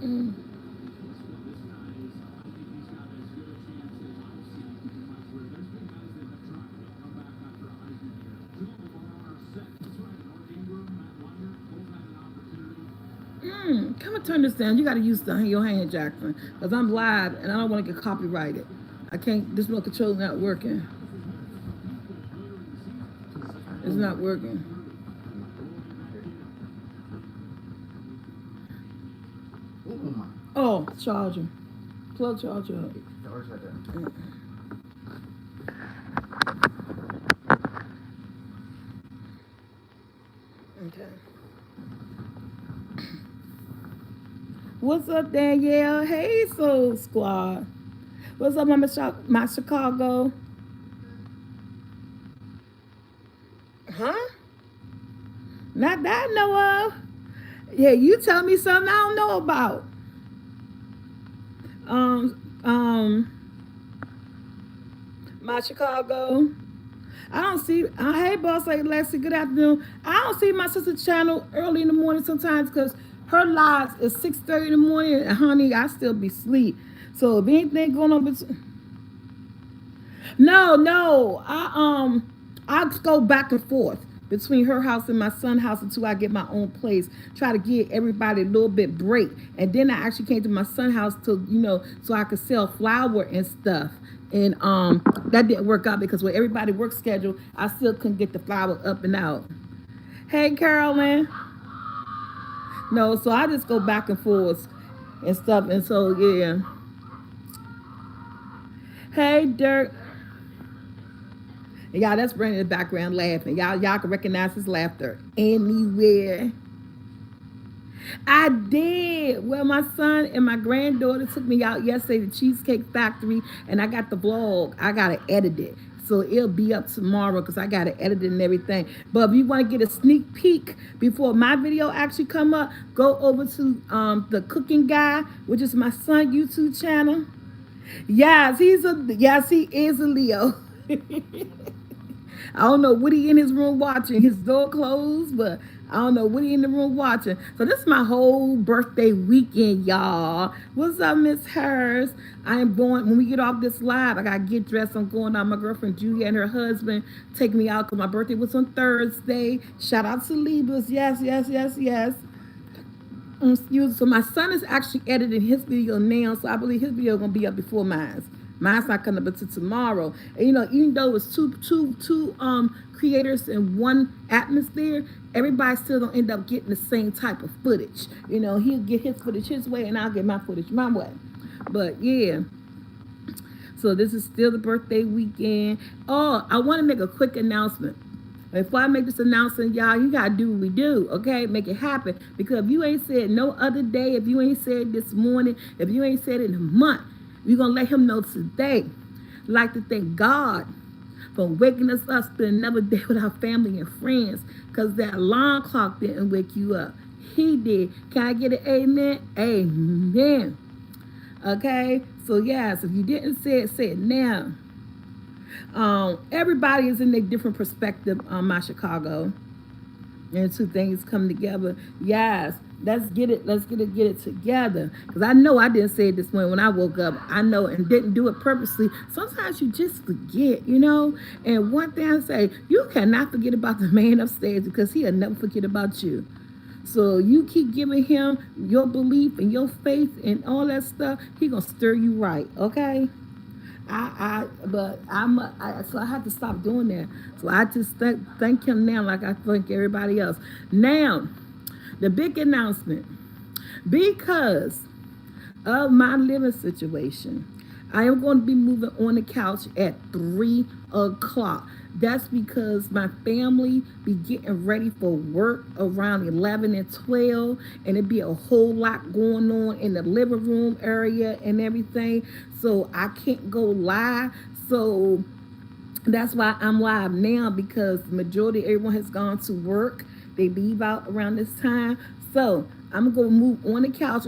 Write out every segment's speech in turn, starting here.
Mm. Come and turn this down. You got to use your hand, Jackson, because I'm live and I don't want to get copyrighted. I can't. This remote control not working. It's not working. Oh, charger. Plug charger up. Okay. What's up, Danielle? Hey, Soul Squad. What's up, my Chicago? Huh? Not that I know of. Yeah, you tell me something I don't know about. My Chicago. I don't see. Hey, boss lady Lexi. Good afternoon. I don't see my sister's channel early in the morning sometimes because her lives is 6:30 in the morning, and honey, I still be asleep. So if anything going on, no, I go back and forth between her house and my son's house until I get my own place. Try to give everybody a little bit break, and then I actually came to my son's house to so I could sell flour and stuff. And that didn't work out because with everybody work schedule, I still couldn't get the flour up and out. Hey, Carolyn. No, so I just go back and forth and stuff, and so yeah. Hey, Dirk. Y'all, that's Brandon in the background laughing. Y'all can recognize his laughter anywhere. I did. Well, my son and my granddaughter took me out yesterday to Cheesecake Factory, and I got the vlog. I got to edit it. So it'll be up tomorrow because I got to edit it and everything. But if you want to get a sneak peek before my video actually come up, go over to the cooking guy, which is my son YouTube channel. Yes, he is a Leo. I don't know what he in his room watching. His door closed, but I don't know what he in the room watching. So this is my whole birthday weekend, y'all. What's up, Miss Hers? I am going, when we get off this live, I got to get dressed. I'm going out. My girlfriend Julia and her husband take me out because my birthday was on Thursday. Shout out to Libras. Yes, yes, yes, yes. Excuse. So my son is actually editing his video now, so I believe his video gonna be up before mine. Mine's not coming up until tomorrow. And even though it's two creators in one atmosphere, everybody still don't end up getting the same type of footage. He'll get his footage his way, and I'll get my footage my way. But yeah. So this is still the birthday weekend. Oh, I want to make a quick announcement. Before I make this announcement, y'all, you gotta do what we do, okay? Make it happen. Because if you ain't said no other day, if you ain't said this morning, if you ain't said it in a month, we're gonna let him know today. I'd like to thank God for waking us up, spend another day with our family and friends. Because that alarm clock didn't wake you up. He did. Can I get an amen? Amen. Okay? So yes, if you didn't say it now. Everybody is in a different perspective on my Chicago, and two things come together. Yes, let's get it together. Because I know I didn't say it this morning when I woke up. I know, and didn't do it purposely. Sometimes you just forget, And one thing I say, you cannot forget about the man upstairs because he'll never forget about you. So you keep giving him your belief and your faith and all that stuff. He gonna stir you right, okay? So I had to stop doing that. So I just thank him now, like I thank everybody else. Now, the big announcement, because of my living situation, I am going to be moving on the couch at 3 o'clock. That's because my family be getting ready for work around 11 and 12, and it be a whole lot going on in the living room area and everything. So I can't go live. So that's why I'm live now, because the majority of everyone has gone to work. They leave out around this time. So I'm going to move on the couch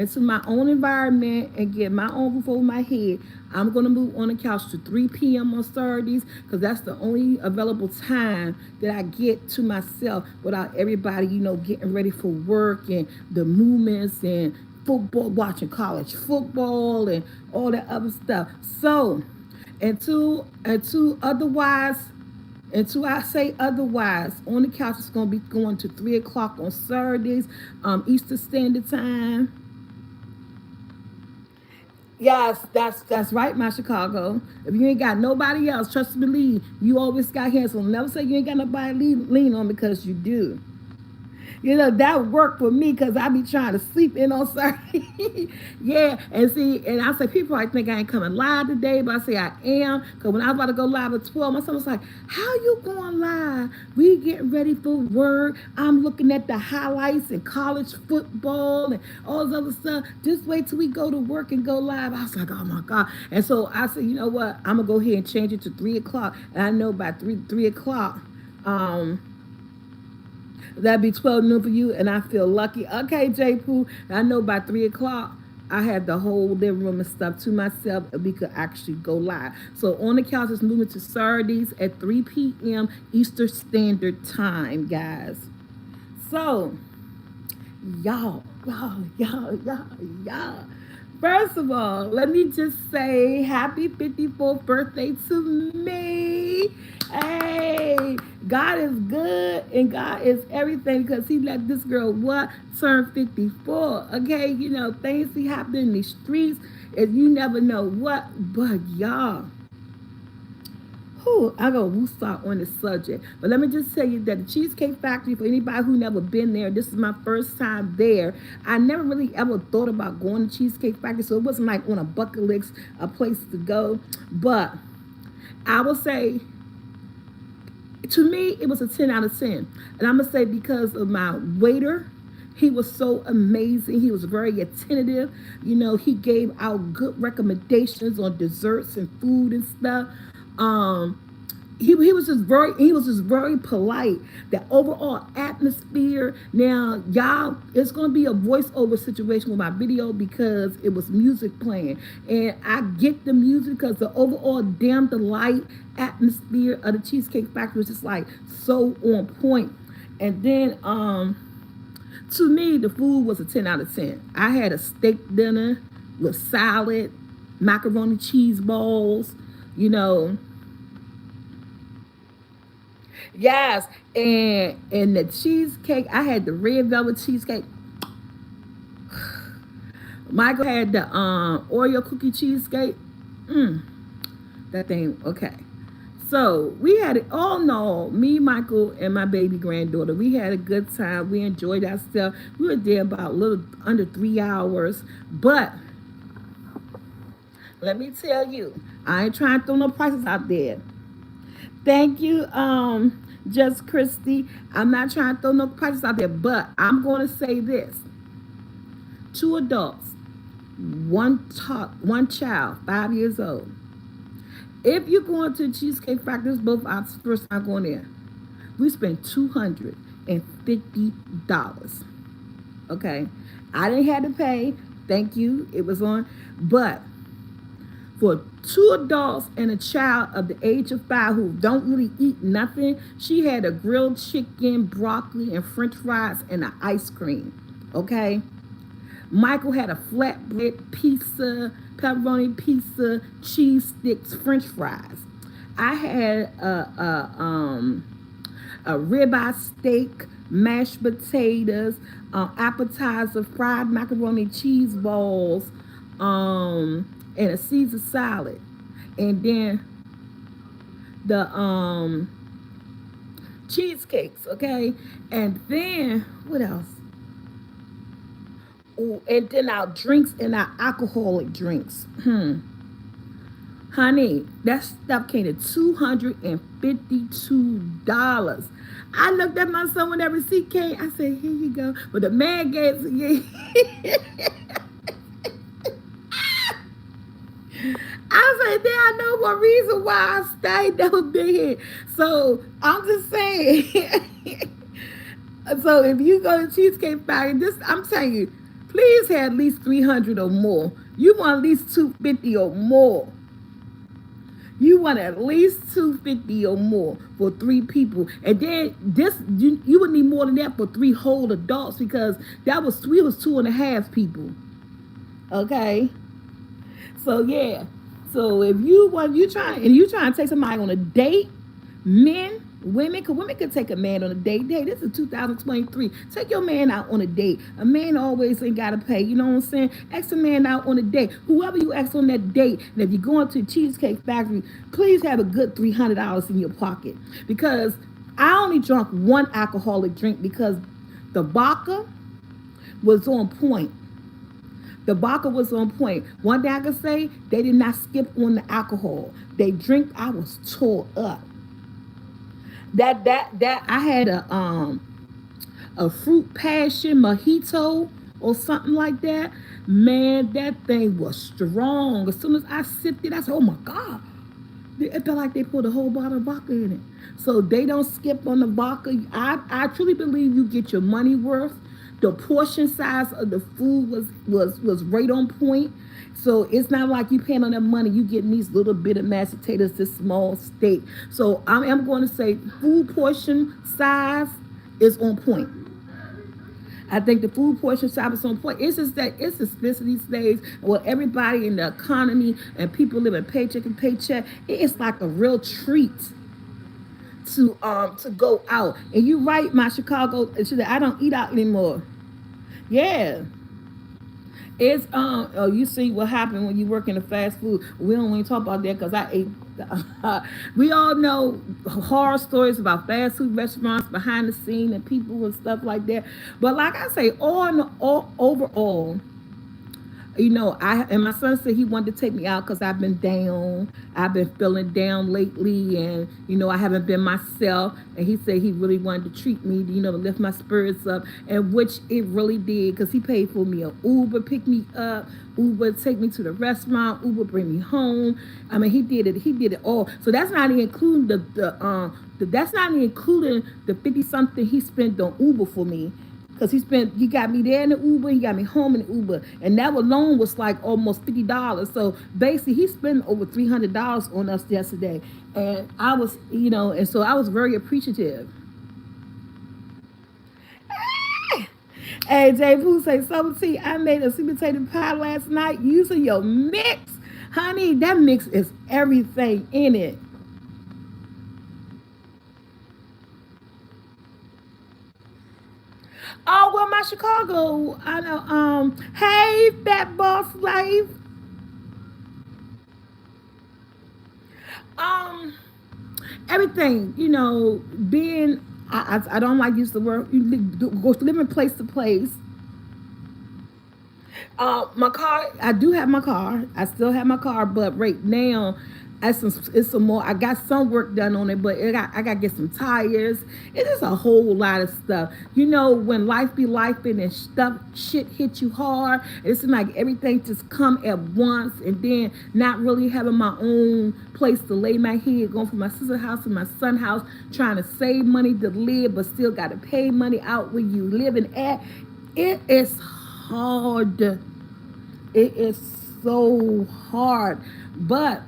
into my own environment and get my own roof over my head, I'm going to move on the couch to 3 p.m. on Saturdays because that's the only available time that I get to myself without everybody, getting ready for work and the movements and football, watching college football and all that other stuff. So, until I say otherwise, on the couch is going to be going to 3 o'clock on Saturdays, Eastern Standard Time. Yes, that's right, my Chicago. If you ain't got nobody else, trust me, believe, you always got hands. So never say you ain't got nobody lean on because you do. That worked for me because I be trying to sleep in on Saturday. Yeah, and see, and I say people might think I ain't coming live today, but I say I am because when I was about to go live at 12, my son was like, "How you going live? We getting ready for work. I'm looking at the highlights and college football and all this other stuff. Just wait till we go to work and go live." I was like, "Oh my God!" And so I said, "You know what? I'm gonna go ahead and change it to 3 o'clock." And I know by 3 o'clock, that'd be 12 noon for you, and I feel lucky. Okay, J Poo, I know by 3 o'clock, I have the whole living room and stuff to myself, and we could actually go live. So on the couch is moving to Saturdays at 3 p.m. Eastern Standard Time, guys. So, y'all. First of all, let me just say happy 54th birthday to me. Hey, God is good and God is everything because he let this girl turn 54. Okay, things be happening in these streets and you never know what, but y'all. I go woosah on the subject. But let me just tell you that the Cheesecake Factory, for anybody who never been there, this is my first time there. I never really ever thought about going to Cheesecake Factory, so it wasn't like on a bucket list, a place to go. But I will say, to me, it was a 10 out of 10. And I'm going to say because of my waiter, he was so amazing. He was very attentive. He gave out good recommendations on desserts and food and stuff. He was just very polite. The overall atmosphere. Now, y'all, it's gonna be a voiceover situation with my video because it was music playing, and I get the music because the overall dim the light atmosphere of the Cheesecake Factory was just like so on point. And then, to me, the food was a 10 out of 10. I had a steak dinner with salad, macaroni cheese balls. Yes, and the cheesecake, I had the red velvet cheesecake. Michael had the Oreo cookie cheesecake. That thing, okay. So we had it all in all, me, Michael, and my baby granddaughter. We had a good time. We enjoyed ourselves. We were there about a little under 3 hours. But let me tell you, I ain't trying to throw no prices out there. Thank you, Just Christy. I'm not trying to throw no prices out there, but I'm going to say this. 2 adults, one child, 5 years old. If you're going to Cheesecake Factory, both our first time going there, we spent $250. Okay? I didn't have to pay. Thank you. It was on. But for 2 adults and a child of the age of 5 who don't really eat nothing, she had a grilled chicken, broccoli, and french fries, and an ice cream. Okay? Michael had a flatbread pizza, pepperoni pizza, cheese sticks, french fries. I had a ribeye steak, mashed potatoes, appetizer, fried macaroni cheese balls, and a Caesar salad. And then the cheesecakes, okay? And then, what else? Ooh, and then our drinks and our alcoholic drinks. Honey, that stuff came to $252. I looked at my son when that receipt came. I said, here you go. But the man gave I said, there I know one reason why I stayed that big here. So I'm just saying. So if you go to Cheesecake Factory, I'm telling you, Please have at least 300 or more. You want at least 250 or more. You want at least 250 or more for 3 people. And then this you would need more than that for 3 whole adults, because that was we was 2.5 people. Okay. So yeah. So if you trying to take somebody on a date, men, women, because women can take a man on a date. Hey, this is 2023. Take your man out on a date. A man always ain't got to pay. You know what I'm saying? Ask a man out on a date. Whoever you ask on that date, and if you're going to a Cheesecake Factory, please have a good $300 in your pocket. Because I only drunk one alcoholic drink, because the vodka was on point. The vodka was on point. One thing I can say, they did not skip on the alcohol. They drink, I was tore up. That I had a fruit passion mojito or something like that. Man, that thing was strong. As soon as I sipped it, I said, "Oh my God!" It felt like they put a whole bottle of vodka in it. So they don't skip on the vodka. I truly believe you get your money worth. The portion size of the food was right on point. So it's not like you paying on that money. You getting these little bit of mashed potatoes, this small steak. So I'm going to say food portion size is on point. I think the food portion size is on point. It's just that it's expensive these days. Well, everybody in the economy and people living paycheck and paycheck, it's like a real treat to go out. And you right, my Chicago, I don't eat out anymore. Yeah. It's oh, you see what happened when you work in the fast food. We don't want to talk about that, because I ate. We all know horror stories about fast food restaurants behind the scene and people and stuff like that. But like I say, all overall, I and my son said he wanted to take me out because I've been down. I've been feeling down lately, and I haven't been myself. And he said he really wanted to treat me, to lift my spirits up, and which it really did, because he paid for me an Uber, pick me up, Uber take me to the restaurant, Uber bring me home. I mean, he did it. He did it all. So that's not even including that's not even including the 50 something he spent on Uber for me. Because he got me there in the Uber, he got me home in the Uber. And that alone was like almost $50. So basically he spent over $300 on us yesterday. And I was, and so I was very appreciative. Hey, Jay Pooh say, "Summer Tea, I made a sweet potato pie last night using your mix." Honey, that mix is everything in it. Oh, well, my Chicago, I know. Hey, Fat Boss Life. Um, Everything, being. I don't like use the word. Go living place to place. My car, I do have my car. I still have my car, but right now, it's some more. I got some work done on it, but I got to get some tires. It is a whole lot of stuff. When life be life and shit hit you hard, it's like everything just come at once, and then not really having my own place to lay my head, going from my sister's house to my son's house, trying to save money to live, but still got to pay money out where you living at. It is hard. It is so hard, but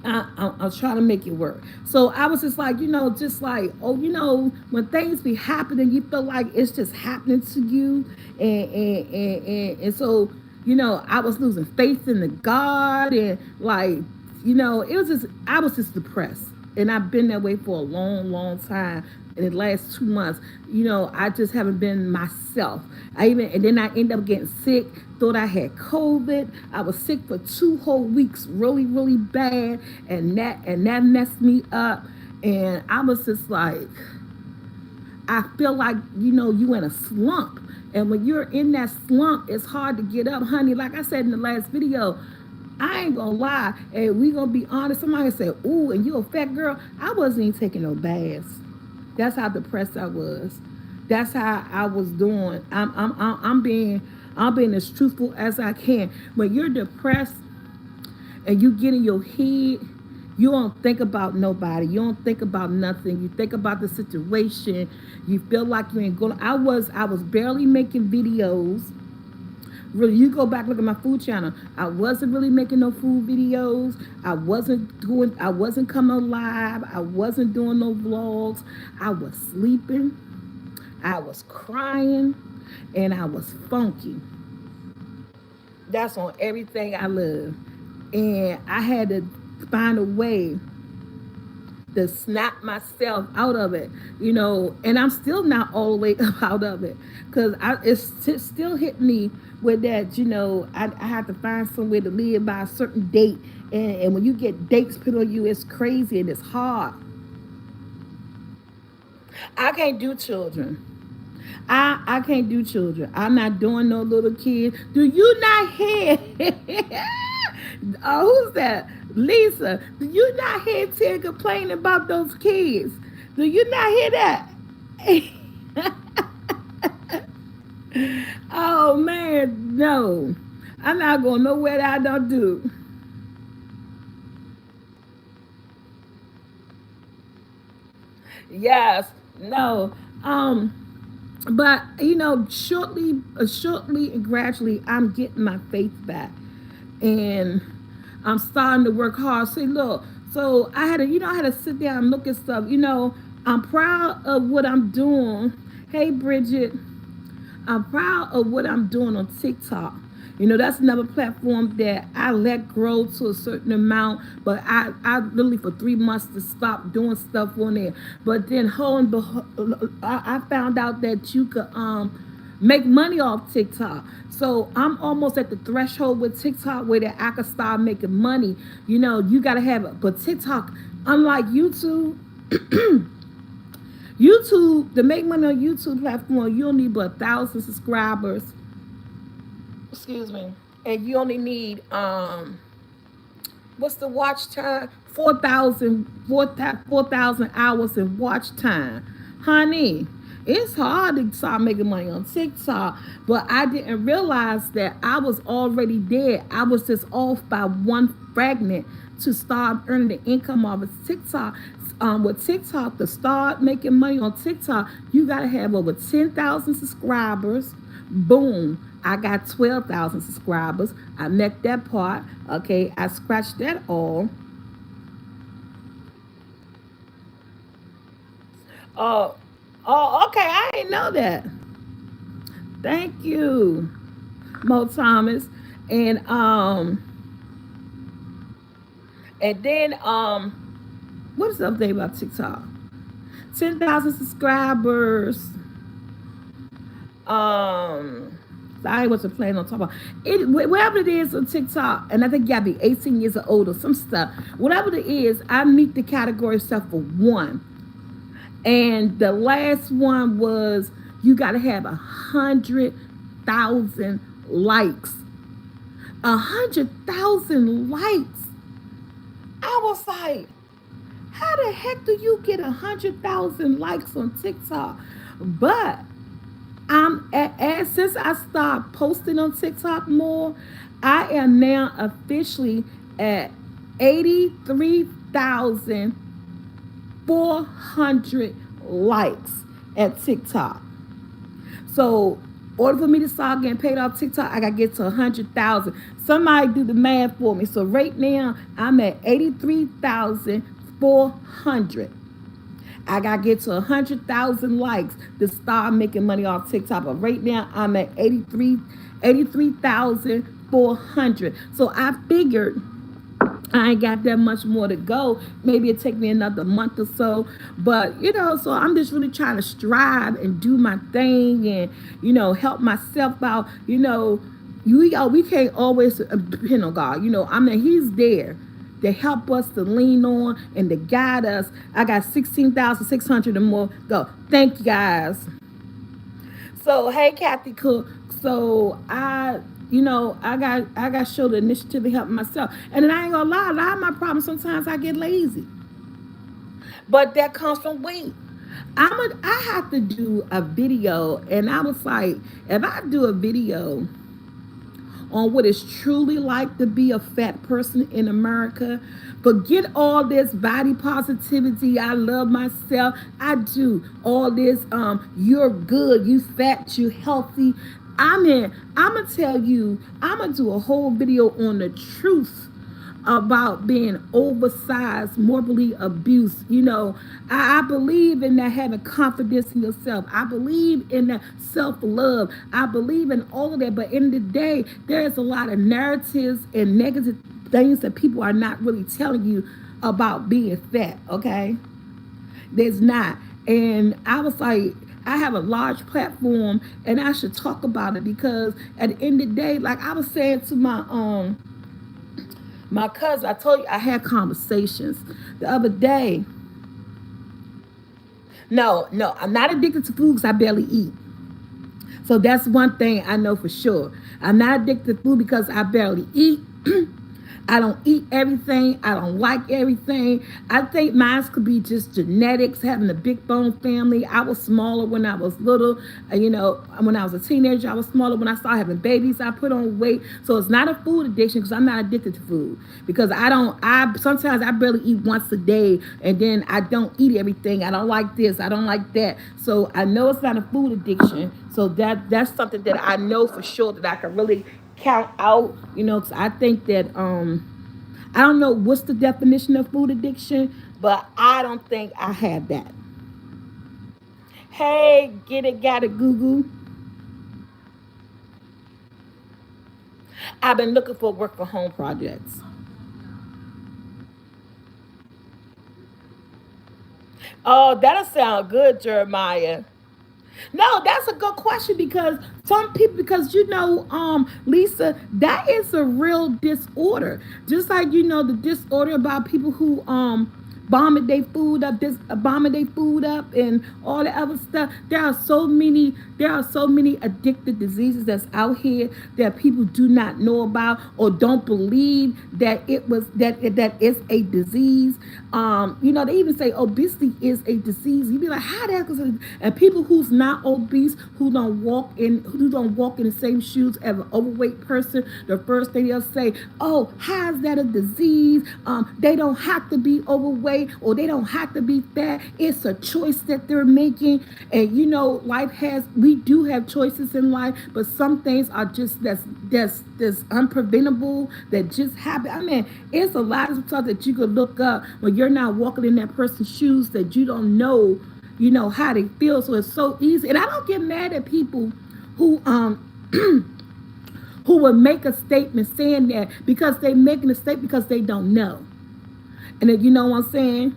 I'm trying to make it work. So I was just like, when things be happening, you feel like it's just happening to you, and so I was losing faith in the God, and it was just I was just depressed, and I've been that way for a long, long time. In the last 2 months, I just haven't been myself. And then I ended up getting sick. Thought I had COVID. I was sick for 2 whole weeks, really, really bad, and that messed me up. And I was just like, I feel like you in a slump, and when you're in that slump, it's hard to get up, honey. Like I said in the last video, I ain't gonna lie, and we gonna be honest. Somebody said, "Ooh, and you a fat girl." I wasn't even taking no baths. That's how depressed I was. That's how I was doing. I'm being as truthful as I can. When you're depressed and you get in your head, you don't think about nobody. You don't think about nothing. You think about the situation. You feel like you ain't going. I was barely making videos. Really, you go back look at my food channel. I wasn't really making no food videos. I wasn't coming live. I wasn't doing no vlogs. I was sleeping. I was crying, and I was funky. That's on everything I love. And I had to find a way to snap myself out of it, and I'm still not all the way up out of it because it's still hit me with that, I have to find some way to live by a certain date. And when you get dates put on you, it's crazy and it's hard. I can't do children. I can't do children. I'm not doing no little kids. Do you not hear? Who's that? Lisa. Do you not hear Ted complaining about those kids? Do you not hear that? Oh man, no. I'm not going nowhere that I don't do. Yes, no. But shortly and gradually, I'm getting my faith back, and I'm starting to work hard. See, look, so I had to sit down and look at stuff. I'm proud of what I'm doing. Hey, Bridget, I'm proud of what I'm doing on TikTok. That's another platform that I let grow to a certain amount, but I literally for 3 months to stop doing stuff on there. But then, I found out that you could make money off TikTok. So I'm almost at the threshold with TikTok where that I can start making money. You gotta have it, but TikTok, unlike YouTube. YouTube, to make money on YouTube platform, you don't need but 1,000 subscribers. Excuse me. And you only need what's the watch time? 4,000 hours in watch time. Honey, it's hard to start making money on TikTok, but I didn't realize that I was already there. I was just off by one fragment to start earning the income off of TikTok. With TikTok, to start making money on TikTok, you gotta have over 10,000 subscribers. Boom. I got 12,000 subscribers. I met that part. Okay, I scratched that all. Oh, okay. I didn't know that. Thank you, Mo Thomas. And what's the other thing about TikTok? 10,000 subscribers. I wasn't planning on talking about it. Whatever it is on TikTok, and I think you gotta be 18 years or older, some stuff. Whatever it is, I meet the category stuff for one. And the last one was you gotta have 100,000 likes. 100,000 likes. I was like, how the heck do you get 100,000 likes on TikTok? But since I started posting on TikTok more, I am now officially at 83,400 likes at TikTok. So, in order for me to start getting paid off TikTok, I gotta get to 100,000. Somebody do the math for me. So right now, I'm at 83,400. I gotta get to 100,000 likes to start making money off TikTok. But right now, I'm at 83,400. So I figured I ain't got that much more to go. Maybe it take me another month or so. But, so I'm just really trying to strive and do my thing and, help myself out. We can't always depend on God. He's there to help us, to lean on, and to guide us. I got 16,600 and more. Go. Thank you, guys. So, hey, Kathy Cook. So, I got to show the initiative to help myself. And then I ain't gonna lie, a lot of my problems, sometimes I get lazy. But that comes from weight. I have to do a video, and I was like, if I do a video on what it's truly like to be a fat person in America. Forget all this body positivity. I love myself. I do all this. You're good. You fat. You healthy. I'm gonna tell you. I'm gonna do a whole video on the truth about being oversized, morbidly abused. I believe in that, having confidence in yourself. I believe in that self-love. I believe in all of that. But in the day, there's a lot of narratives and negative things that people are not really telling you about being fat, okay? There's not. And I was like, I have a large platform and I should talk about it, because at the end of the day, like I was saying to my cousin, I told you I had conversations the other day. No, I'm not addicted to food because I barely eat. So that's one thing I know for sure. I'm not addicted to food because I barely eat. I don't eat everything. I don't like everything. I think mine could be just genetics, having a big bone family. I was smaller when I was little. When I was a teenager, I was smaller. When I started having babies, I put on weight. So it's not a food addiction because I'm not addicted to food. Because sometimes I barely eat once a day, and then I don't eat everything. I don't like this. I don't like that. So I know it's not a food addiction. So that's something that I know for sure that I can really count out, because I think that I don't know what's the definition of food addiction, but I don't think I have that. Hey, get it, got it, Google. I've been looking for work from home projects. Oh, that'll sound good, Jeremiah. No, that's a good question, because some people, because Lisa, that is a real disorder. Just like the disorder about people who bombing their food up, and all the other stuff. There are so many addictive diseases that's out here that people do not know about or don't believe that that is a disease. They even say obesity is a disease. You be like, how that? And people who's not obese, who don't walk in the same shoes as an overweight person, the first thing they'll say, oh, how is that a disease? They don't have to be overweight, or they don't have to be fat. It's a choice that they're making. And we do have choices in life, but some things are just that's unpreventable, that just happen. I mean, it's a lot of stuff that you could look up when you're not walking in that person's shoes, that you don't know, how they feel. So it's so easy. And I don't get mad at people who who would make a statement saying that, because they making a statement because they don't know. And then, you know what I'm saying?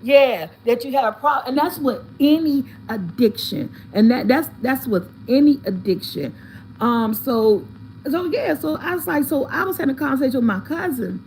Yeah, that you have a problem, and that's with any addiction, and that's with any addiction. So I was like, I was having a conversation with my cousin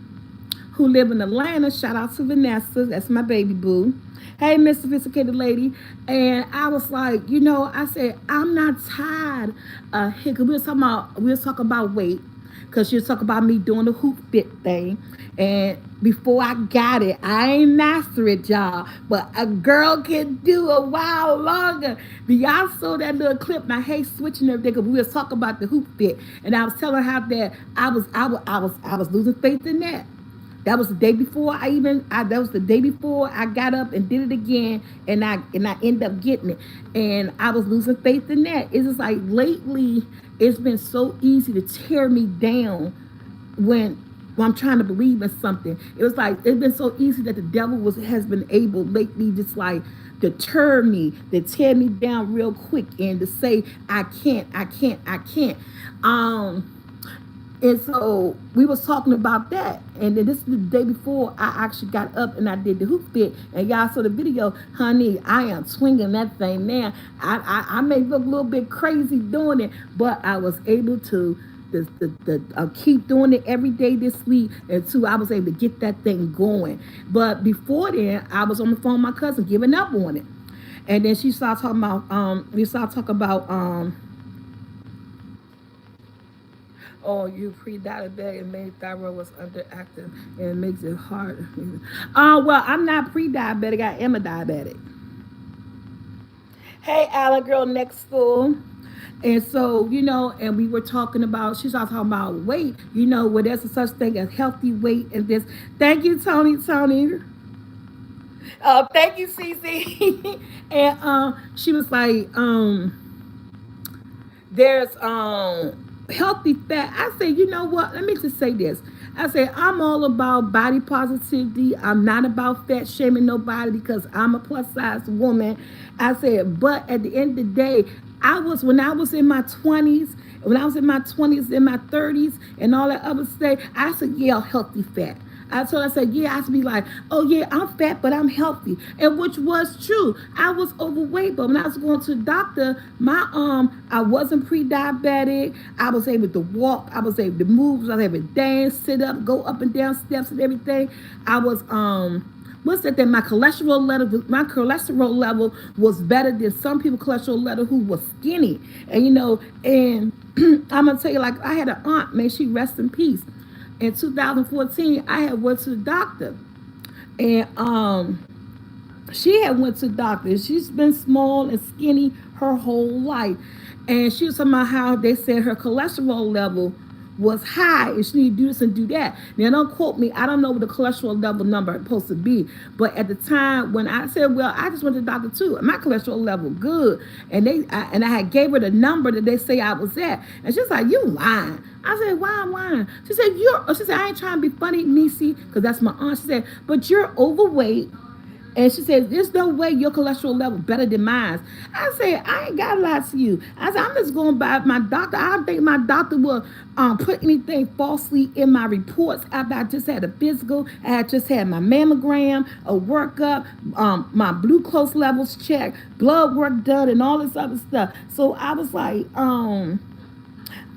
who live in Atlanta. Shout out to Vanessa, that's my baby boo. Hey, Miss Sophisticated Lady. And I was like, I said, I'm not tired of here. We was talking about weight, because she was talking about me doing the hoop fit thing. And before I got it, I ain't master it, y'all, but a girl can do a while longer. But y'all saw that little clip, and I hate switching everything, because we was talking about the hoop fit, and I was telling her that I was losing faith in that. That was the day before that was the day before I got up and did it again, and I ended up getting it. And I was losing faith in that. It's just like lately, it's been so easy to tear me down when I'm trying to believe in something. It was like, it's been so easy that the devil has been able lately, just like to tear me down real quick, and to say, I can't. And so we was talking about that. And then this is the day before I actually got up and I did the hoop fit. And y'all saw the video. Honey, I am swinging that thing now. I may look a little bit crazy doing it, but I was able to keep doing it every day this week until I was able to get that thing going. But before then, I was on the phone with my cousin giving up on it. And then we started talking about oh, you pre-diabetic and main thyroid was underactive, and it makes it hard. Well, I'm not pre-diabetic. I am a diabetic. Hey, Alan girl next door. And so, and we were talking about, she started talking about weight, where there's a such thing as healthy weight and this. Thank you, Tony. Thank you, Cece. And she was like, there's healthy fat. I say, you know what? Let me just say this. I say I'm all about body positivity. I'm not about fat shaming nobody because I'm a plus size woman. I said, but at the end of the day, when I was in my 20s, in my 30s, and all that other stuff, I said, yeah, healthy fat. I said, yeah, I should be like, oh yeah, I'm fat, but I'm healthy. And which was true. I was overweight, but when I was going to the doctor, I wasn't pre-diabetic. I was able to walk, I was able to move, I was able to dance, sit up, go up and down steps and everything. I was what's that thing? My cholesterol level was better than some people cholesterol level who was skinny. And I'm gonna tell you, like, I had an aunt, may she rest in peace. In 2014, I had went to the doctor, and she had went to the doctor. She's been small and skinny her whole life, and she was talking about how they said her cholesterol level was high and she need to do this and do that. Now, don't quote me. I don't know what the cholesterol level number is supposed to be. But at the time when I said, well, I just went to the doctor too. And my cholesterol level good. And I had gave her the number that they say I was at. And she's like, you lying. I said, why I'm lying? She said, I ain't trying to be funny, Nisi, because that's my aunt. She said, but you're overweight. And she said, there's no way your cholesterol level better than mine. I said, I ain't got to lie to you. I said, I'm just going by my doctor. I don't think my doctor will put anything falsely in my reports after I just had a physical. I had just had my mammogram, a workup, my glucose levels checked, blood work done, and all this other stuff. So I was like,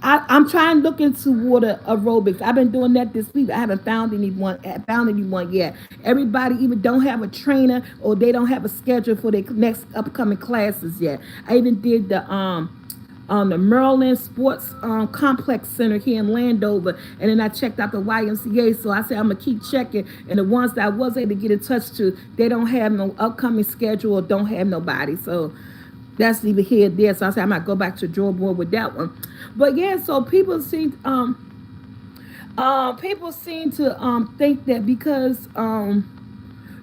I'm trying to look into water aerobics. I've been doing that this week. I haven't found anyone yet. Everybody either don't have a trainer or they don't have a schedule for their next upcoming classes yet. I even did the Maryland Sports Complex Center here in Landover, and then I checked out the YMCA. So I said I'm gonna keep checking, and the ones that I was able to get in touch to, they don't have no upcoming schedule or don't have nobody. So that's neither here nor there. So I said I might go back to the drawing board with that one. But yeah, so people seem to think that because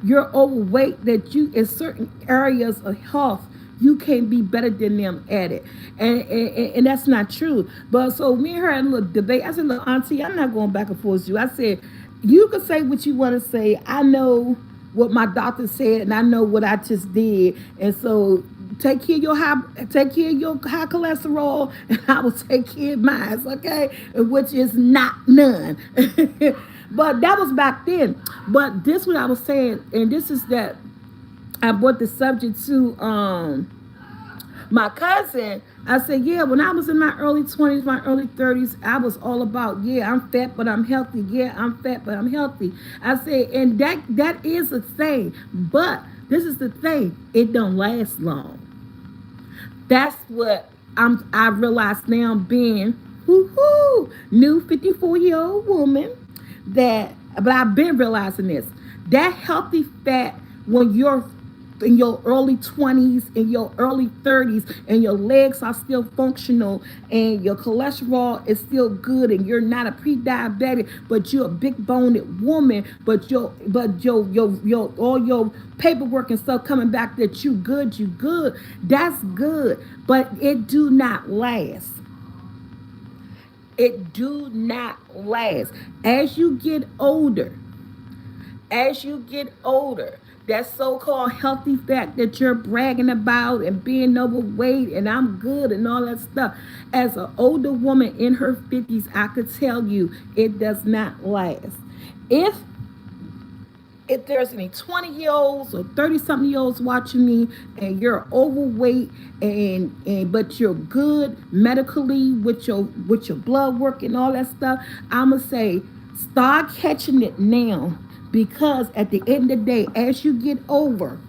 you're overweight, that you in certain areas of health you can't be better than them at it, and that's not true. But so me and her had a little debate. I said, look, auntie, I'm not going back and forth with you. I said, you can say what you want to say. I know what my doctor said, and I know what I just did, and so take care of your high cholesterol, and I will take care of mine, okay? Which is not none. But that was back then. But this what I was saying, and this is that I brought the subject to my cousin. I said, yeah, when I was in my early 20s, my early 30s, I was all about, yeah, I'm fat, but I'm healthy. Yeah, I'm fat, but I'm healthy. I said, and that is a thing. But this is the thing. It don't last long. That's what I realize now, being new 54-year-old woman, but I've been realizing this. That healthy fat, when you're in your early 20s, in your early 30s, and your legs are still functional, and your cholesterol is still good, and you're not a pre-diabetic, but you're a big-boned woman, but your all your paperwork and stuff coming back that you good, that's good, but it do not last. It do not last. As you get older, that so-called healthy fat that you're bragging about and being overweight and I'm good and all that stuff, as an older woman in her 50s, I could tell you it does not last. If there's any 20-year-olds or 30-something-year-olds watching me and you're overweight and but you're good medically with your blood work and all that stuff, I'ma say start catching it now. Because at the end of the day, as you get over,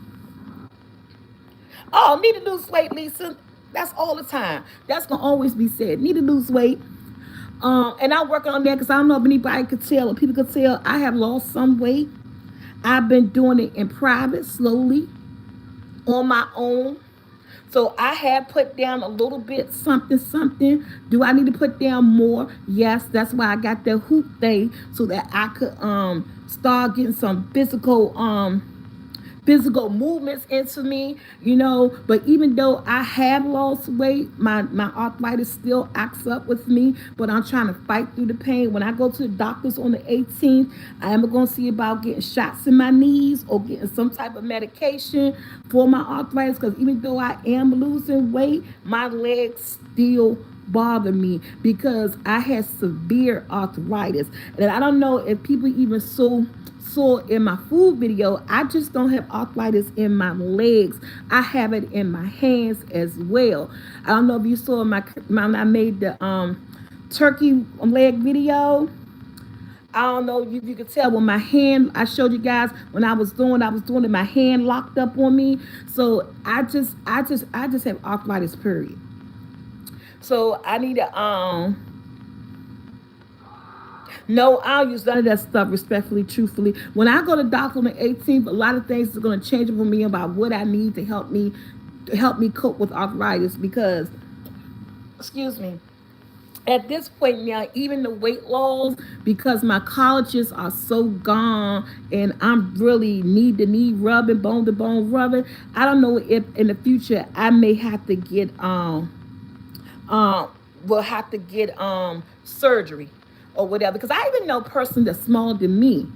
need to lose weight, Lisa. That's all the time. That's gonna always be said. Need to lose weight. And I'm working on that because I don't know if anybody could tell or people could tell. I have lost some weight. I've been doing it in private, slowly, on my own, So I had put down a little bit something, something. Do I need to put down more? Yes, that's why I got that hoop thing so that I could start getting some physical movements into me, But even though I have lost weight, my arthritis still acts up with me. But I'm trying to fight through the pain. When I go to the doctors on the 18th, I am going to see about getting shots in my knees or getting some type of medication for my arthritis. Because even though I am losing weight, my legs still bother me because I had severe arthritis. And I don't know if people even saw in my food video, I just don't have arthritis in my legs. I have it in my hands as well. I don't know if you saw when I made the turkey leg video. I don't know if you could tell when my hand, I showed you guys when I was doing it, my hand locked up on me. So I just have arthritis, period. So I need to no, I'll use none of that stuff, respectfully, truthfully. When I go to doctor on the 18th, a lot of things are going to change for me about what I need to help me cope with arthritis because, excuse me, at this point now, even the weight loss, because my collagens are so gone and I'm really knee to knee rubbing, bone to bone rubbing, I don't know if in the future I may have to get um will have to get surgery or whatever. Because I even know a person that's smaller than me.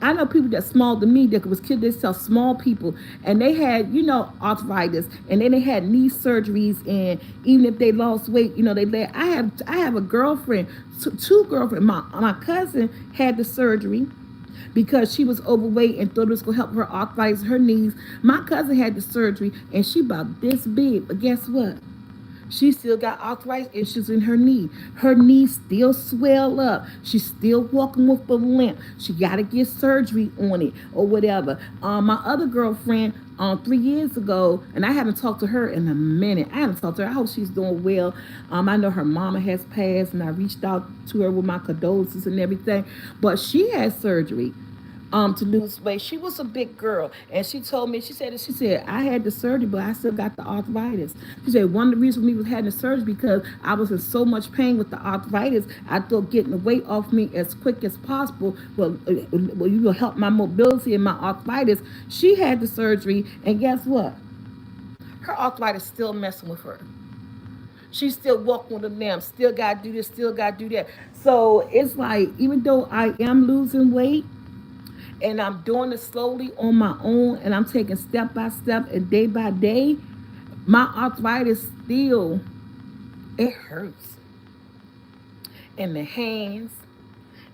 I know people that's smaller than me that was killed themselves, small people, and they had, arthritis, and then they had knee surgeries, and even if they lost weight, I have a girlfriend, two girlfriends. My cousin had the surgery because she was overweight and thought it was going to help her arthritis, her knees. My cousin had the surgery, and she about this big, but guess what? She still got arthritis issues in her knee. Her knee still swell up. She's still walking with a limp. She got to get surgery on it or whatever. My other girlfriend, 3 years ago, and I haven't talked to her in a minute. I haven't talked to her. I hope she's doing well. I know her mama has passed, and I reached out to her with my condolences and everything. But she had surgery to lose weight. She was a big girl, and she told me, she said, I had the surgery, but I still got the arthritis. She said one of the reasons me was having the surgery because I was in so much pain with the arthritis. I thought getting the weight off me as quick as possible well, you will help my mobility and my arthritis. She had the surgery, and guess what? Her arthritis still messing with her. She's still walking with a limp, still got to do this, still got to do that. So it's like, even though I am losing weight, and I'm doing it slowly on my own, and I'm taking step by step and day by day, my arthritis still, it hurts in the hands,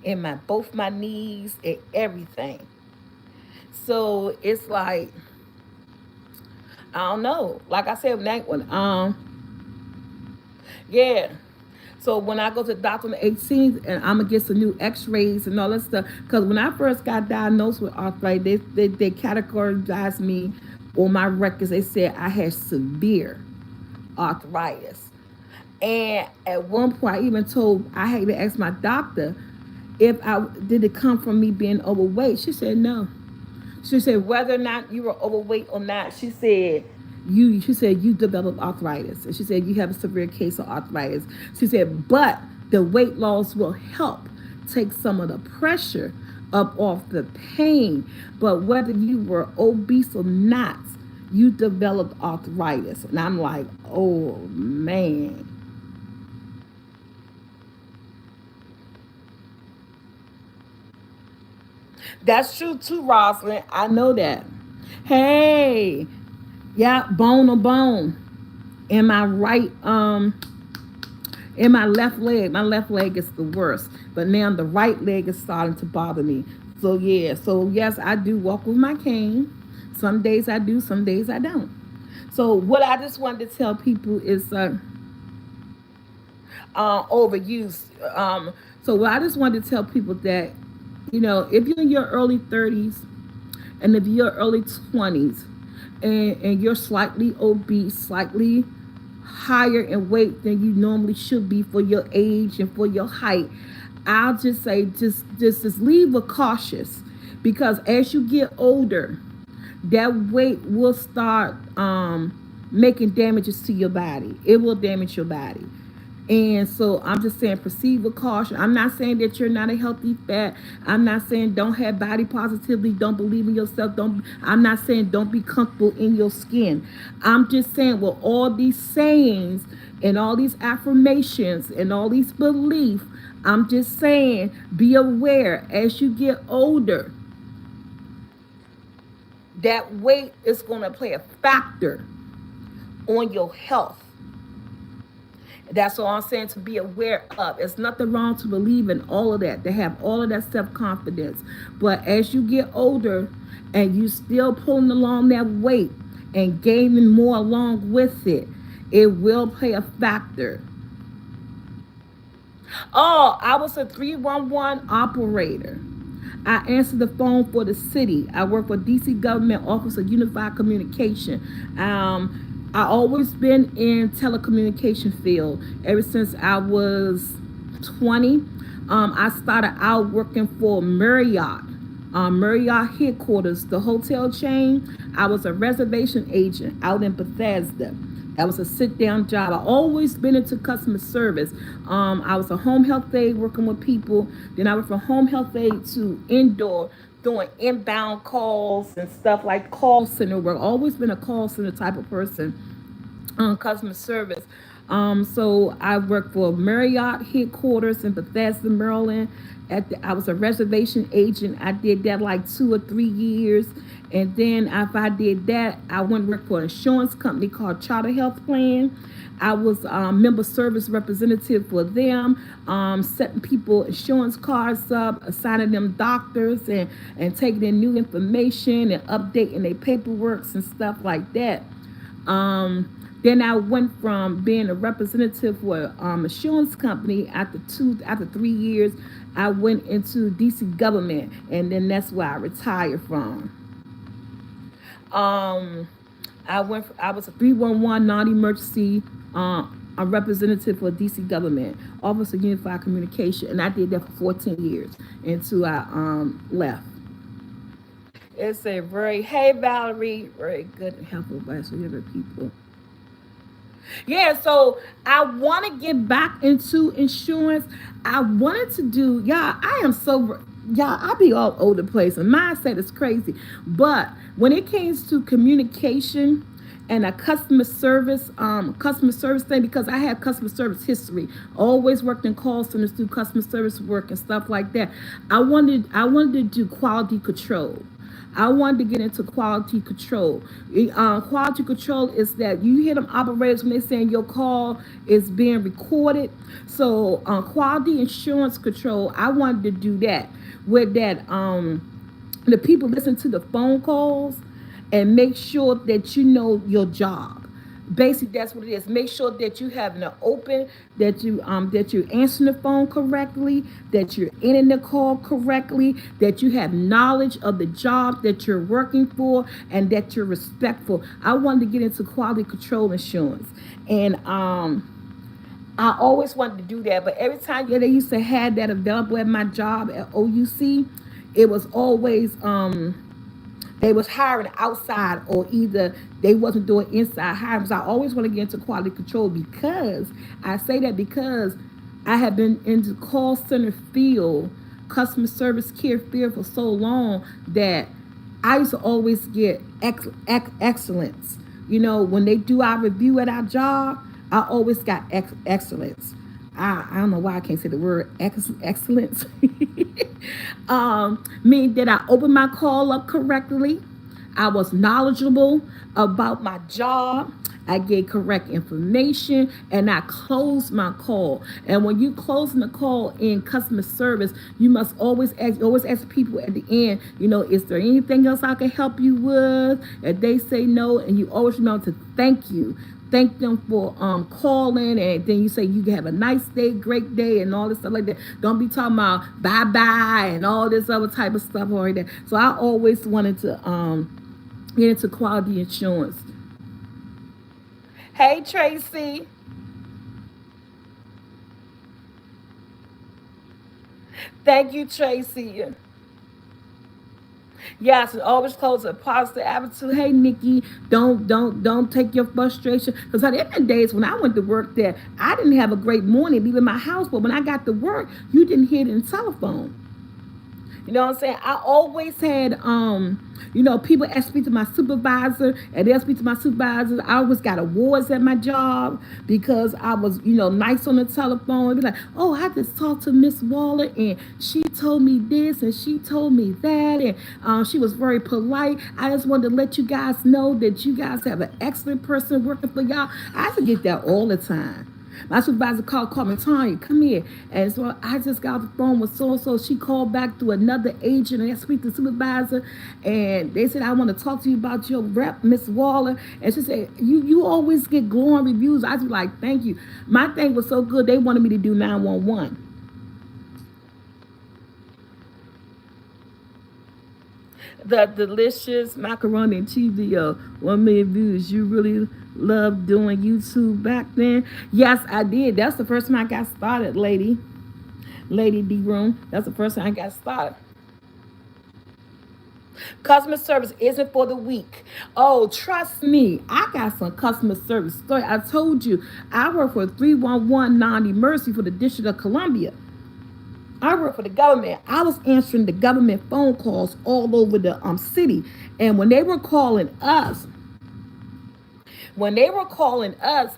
in both my knees, and everything. So it's like, I don't know. Like I said, yeah. So when I go to the doctor on the 18th, and I'm gonna get some new X-rays and all that stuff, because when I first got diagnosed with arthritis, they categorized me on my records. They said I had severe arthritis, and at one point I had to ask my doctor if I did it come from me being overweight. She said no. She said whether or not you were overweight or not, she said you developed arthritis. And she said you have a severe case of arthritis. She said, but the weight loss will help take some of the pressure up off the pain. But whether you were obese or not, you developed arthritis. And I'm like, oh man. That's true too, Rosalind. I know that. Hey, yeah, bone on bone. In my right, in my left leg. My left leg is the worst. But now the right leg is starting to bother me. So yeah, so yes, I do walk with my cane. Some days I do, some days I don't. So what I just wanted to tell people is overuse. So what I just wanted to tell people that, if you're in your early 30s and if you're early 20s and you're slightly obese, slightly higher in weight than you normally should be for your age and for your height, I'll just say just leave a cautious, because as you get older, that weight will start making damages to your body. It will damage your body. And so I'm just saying proceed with caution. I'm not saying that you're not a healthy fat. I'm not saying don't have body positivity, don't believe in yourself, don't I'm not saying don't be comfortable in your skin. I'm just saying with all these sayings and all these affirmations and all these beliefs, I'm just saying be aware as you get older that weight is going to play a factor on your health. That's all I'm saying to be aware of. It's nothing wrong to believe in all of that, to have all of that self confidence. But as you get older and you still pulling along that weight and gaining more along with it, it will play a factor. Oh, I was a 311 operator. I answered the phone for the city. I work for DC Government Office of Unified Communication. I always been in telecommunication field ever since I was 20. I started out working for Marriott, Marriott headquarters, the hotel chain. I was a reservation agent out in Bethesda. That was a sit-down job. I always been into customer service. I was a home health aide working with people. Then I went from home health aide to indoor doing inbound calls and stuff like call center work. Always been a call center type of person, customer service. So I worked for Marriott headquarters in Bethesda, Maryland. I was a reservation agent. I did that like 2 or 3 years. And then after I did that, I went to work for an insurance company called Charter Health Plan. I was member service representative for them, setting people insurance cards up, assigning them doctors, and taking in new information and updating their paperwork and stuff like that. Then I went from being a representative for insurance company after 3 years. I went into DC government, and then that's where I retired from. Um, I was a 311 non-emergency a representative for DC government, Office of Unified Communication, and I did that for 14 years until I left. It's a very hey Valerie, very good and helpful advice for younger people. Yeah, so I want to get back into insurance. I wanted to do, yeah, I am so, yeah, I be all over the place and mindset is crazy. But when it comes to communication and a customer service thing, because I have customer service history, always worked in call centers, do customer service work and stuff like that. I wanted to do quality control. I wanted to get into quality control. Quality control is that you hear them operators when they're saying your call is being recorded. So quality insurance control, I wanted to do that with that. The people listen to the phone calls and make sure that you know your job. Basically, that's what it is. Make sure that you have an open, that you're answering the phone correctly, that you're ending the call correctly, that you have knowledge of the job that you're working for, and that you're respectful. I wanted to get into quality control insurance, and I always wanted to do that. But every time, yeah, they used to have that available at my job at OUC, it was always they was hiring outside, or either they wasn't doing inside hiring. So I always want to get into quality control, because I say that because I have been in the call center field, customer service care field for so long that I used to always get excellence. You know, when they do our review at our job, I always got excellence. I don't know why I can't say the word excellence. Mean that I opened my call up correctly. I was knowledgeable about my job. I gave correct information, and I closed my call. And when you close the call in customer service, you must always ask people at the end, you know, is there anything else I can help you with? If they say no, and you always remember to thank them for calling, and then you say you have a nice day, great day, and all this stuff like that. Don't be talking about bye bye and all this other type of stuff like that. So I always wanted to get into quality insurance. Hey Tracy, thank you Tracy. Yes, and always close a positive attitude. Hey, Nikki, don't take your frustration. Because at the end of the days, when I went to work there, I didn't have a great morning leaving my house. But when I got to work, you didn't hear it in the telephone. You know what I'm saying? I always had, people ask me to my supervisor, and they'll speak to my supervisor. I always got awards at my job because I was, nice on the telephone. Be like, oh, I just talked to Miss Waller, and she told me this, and she told me that, and she was very polite. I just wanted to let you guys know that you guys have an excellent person working for y'all. I forget that all the time. My supervisor called me, Tanya, come here. And so I just got off the phone with so-and-so. She called back to another agent and I speak to the supervisor. And they said, I want to talk to you about your rep, Miss Waller. And she said, you always get glowing reviews. I was like, thank you. My thing was so good, they wanted me to do 911. The delicious macaroni and cheese video, 1 million views. You really loved doing YouTube back then? Yes, I did. That's the first time I got started, Lady D Room. That's the first time I got started. Customer service isn't for the weak. Oh, trust me, I got some customer service story. I told you, I work for 311 non-emergency for the District of Columbia. I work for the government. I was answering the government phone calls all over the city. And when they were calling us, they were calling us,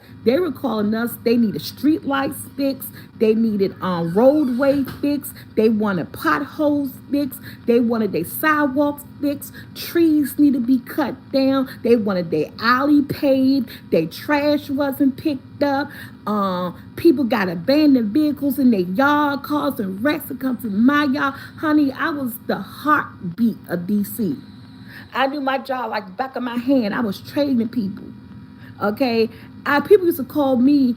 they needed street lights fixed, they needed roadway fixed, they wanted potholes fixed, they wanted their sidewalks fixed, trees need to be cut down, they wanted their alley paved, their trash wasn't picked up, people got abandoned vehicles in their yard, causing wrecks to come to my yard. Honey, I was the heartbeat of DC. I knew my job like the back of my hand. I was training people. Okay, people used to call me,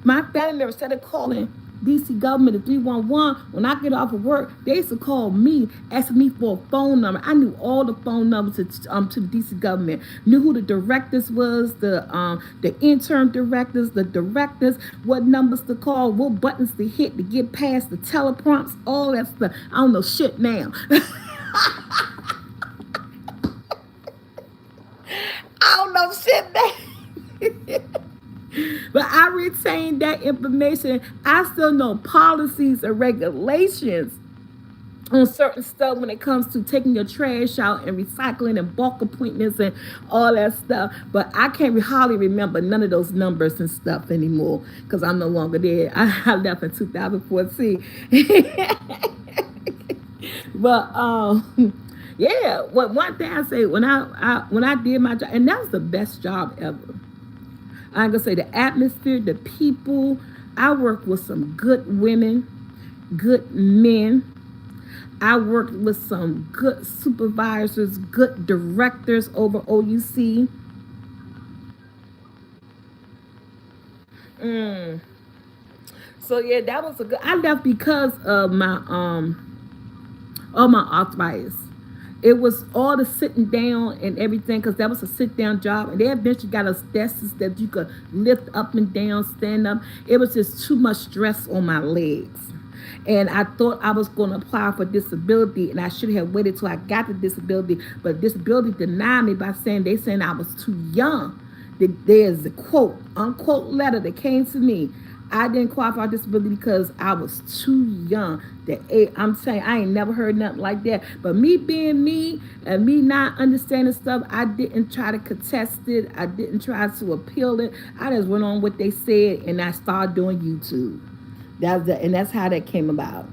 my family members, instead of calling DC government at 311, when I get off of work, they used to call me, asking me for a phone number. I knew all the phone numbers to the DC government, knew who the directors was, the intern directors, the directors, what numbers to call, what buttons to hit to get past the teleprompts, all that stuff. I don't know shit now. I don't know shit now. But I retained that information. I still know policies and regulations on certain stuff when it comes to taking your trash out and recycling and bulk appointments and all that stuff. But I can't hardly remember none of those numbers and stuff anymore because I'm no longer there. I left in 2014. But yeah, one thing I say, when I did my job, and that was the best job ever. I'm gonna say the atmosphere, the people. I worked with some good women, good men. I worked with some good supervisors, good directors over OUC. So yeah, that was a good. I left because of my arthritis. It was all the sitting down and everything because that was a sit down job. And they eventually got us desks that you could lift up and down, stand up. It was just too much stress on my legs. And I thought I was going to apply for disability and I should have waited till I got the disability. But disability denied me by saying I was too young. There's a quote, unquote letter that came to me. I didn't qualify for disability because I was too young. I'm saying I ain't never heard nothing like that. But me being me and me not understanding stuff, I didn't try to contest it. I didn't try to appeal it. I just went on what they said and I started doing YouTube. That's how that came about.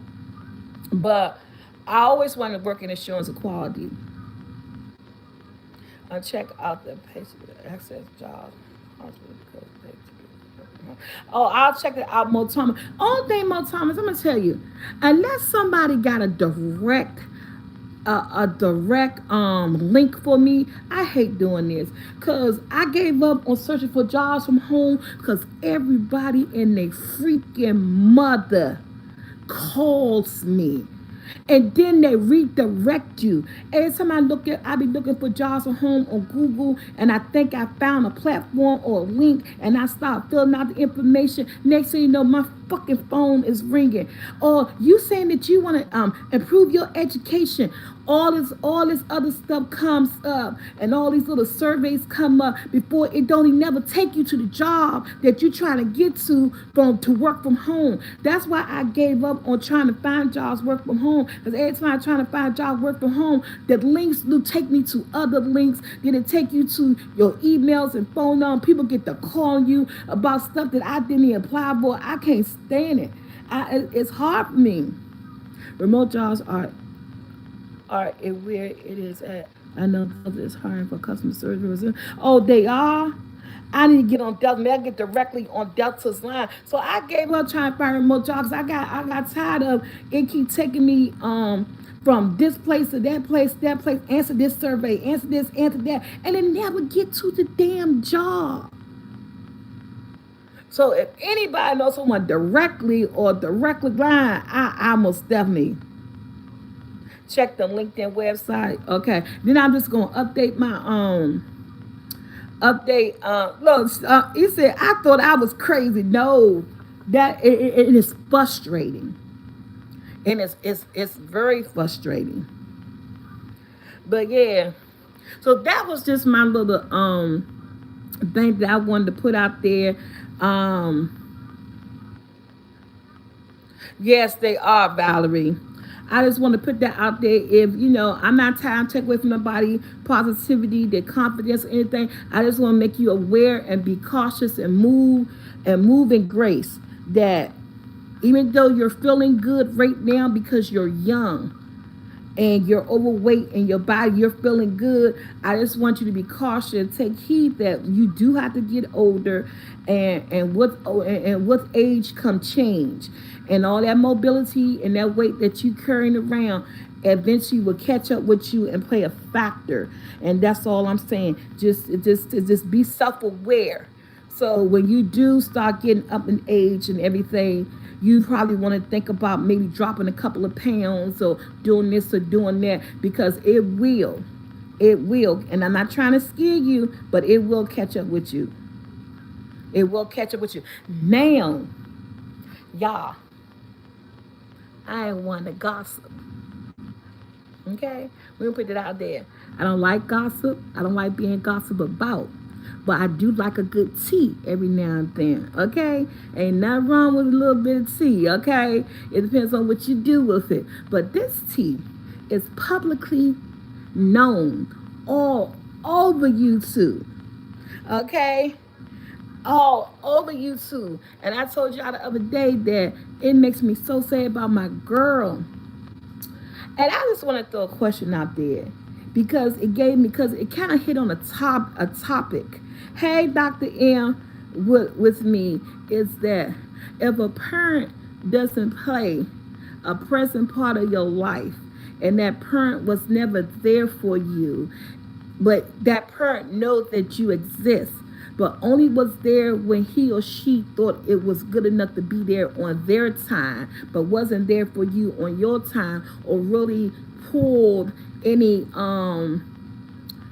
But I always wanted to work in insurance and quality. I'll check out the patient access job. Oh, I'll check it out more time. Only thing more time is I'm gonna tell you, unless somebody got a direct link for me, I hate doing this because I gave up on searching for jobs from home because everybody and their freaking mother calls me. And then they redirect you. Every time I be looking for jobs from home on Google, and I think I found a platform or a link, and I start filling out the information. Next thing you know, my fucking phone is ringing. Or you saying that you want to improve your education. all this other stuff comes up, and all these little surveys come up before it don't even never take you to the job that you're trying to get to work from home. That's why I gave up on trying to find jobs work from home, because every time I'm trying to find jobs work from home, the links do take me to other links, then it take you to your emails and phone numbers. People get to call you about stuff that I didn't even apply for. I can't stand it. It's hard for me. Remote jobs are where it is at. I know it's hiring for customer service. Oh, they are. I need to get on Delta. I get directly on Delta's line. So I gave up trying to find remote jobs. I got tired of it. Keep taking me from this place to that place, answer this survey, answer this, answer that, and then never get to the damn job. So if anybody knows someone directly line, I most definitely check the LinkedIn website. Okay. Then I'm just gonna update my update. Look, he said I thought I was crazy. No, that it is frustrating, and it's very frustrating. But yeah, so that was just my little thing that I wanted to put out there. Yes, they are, Valerie. I just want to put that out there. If I'm not trying to take away from nobody positivity, their confidence, or anything. I just want to make you aware and be cautious and move in grace. That even though you're feeling good right now because you're young and you're overweight and your body, you're feeling good, I just want you to be cautious. Take heed that you do have to get older, and with age come change, and all that mobility and that weight that you carrying around eventually will catch up with you and play a factor. And that's all I'm saying. Just be self-aware. So when you do start getting up in age and everything, you probably want to think about maybe dropping a couple of pounds or doing this or doing that, because it will. And I'm not trying to scare you, but it will catch up with you. It will catch up with you. Now, y'all, I ain't want to gossip. Okay? We'll put it out there. I don't like gossip. I don't like being gossiped about. But I do like a good tea every now and then, okay? Ain't nothing wrong with a little bit of tea, okay? It depends on what you do with it. But this tea is publicly known all over YouTube, okay? All over YouTube. And I told y'all the other day that it makes me so sad about my girl. And I just want to throw a question out there, because it kind of hit on a topic. Hey, Dr. M, with me, is that if a parent doesn't play a present part of your life, and that parent was never there for you, but that parent knows that you exist, but only was there when he or she thought it was good enough to be there on their time, but wasn't there for you on your time, or really pulled any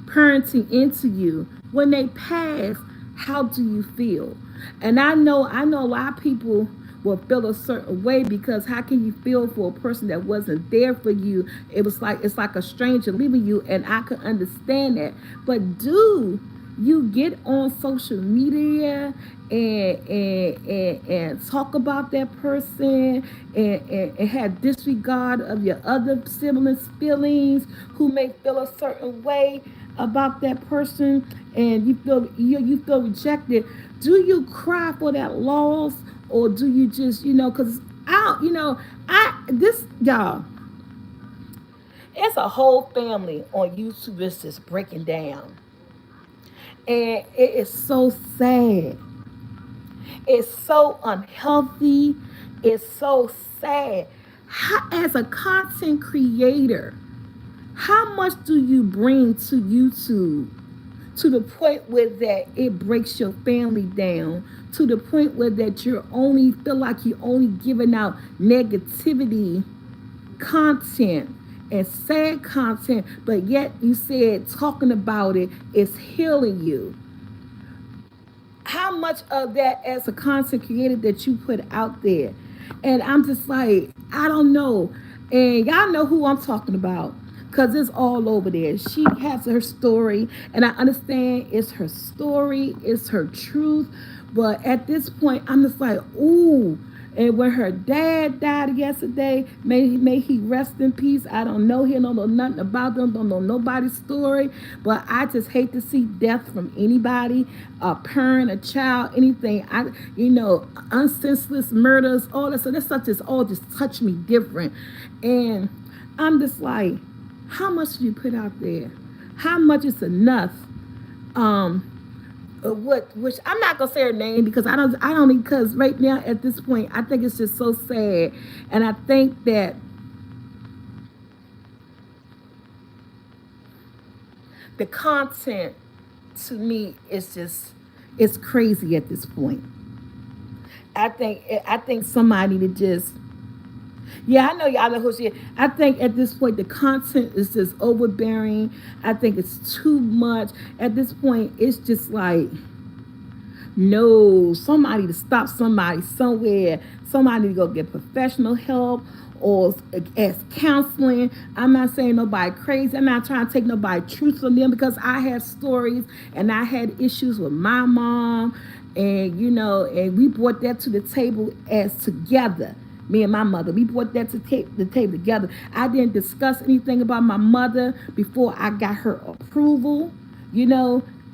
parenting into you. When they pass, how do you feel? And I know a lot of people will feel a certain way, because how can you feel for a person that wasn't there for you? It's like a stranger leaving you, and I could understand that. But do you get on social media and talk about that person, and have disregard of your other siblings' feelings who may feel a certain way about that person, and you feel rejected? Do you cry for that loss, or do you just because y'all, it's a whole family on YouTube that's just breaking down, and it is so sad. It's so unhealthy. It's so sad. As a content creator, how much do you bring to YouTube to the point where that it breaks your family down, to the point where that you only feel like you're only giving out negativity content and sad content, but yet you said talking about it is healing you? How much of that as a content creator that you put out there? And I'm just like, I don't know. And y'all know who I'm talking about. because it's all over there. She has her story, and I understand it's her story, it's her truth. But at this point, I'm just like, ooh. And when her dad died yesterday, may he rest in peace. I don't know him, don't know nothing about them, don't know nobody's story. But I just hate to see death from anybody, a parent, a child, anything. Unsenseless murders, all that. So that stuff just all just touched me different. And I'm just like, how much do you put out there? How much is enough? Which I'm not gonna say her name because I don't because right now at this point I think it's just so sad, and I think that the content to me is just it's crazy at this point. I think somebody to just yeah, I know y'all know who she is. I think at this point the content is just overbearing. I think it's too much. At this point, it's just like no, somebody to stop somebody somewhere. Somebody to go get professional help or as counseling. I'm not saying nobody crazy. I'm not trying to take nobody truth from them because I have stories and I had issues with my mom, and and we brought that to the table as together. Me and my mother, we brought that to the table together. I didn't discuss anything about my mother before I got her approval.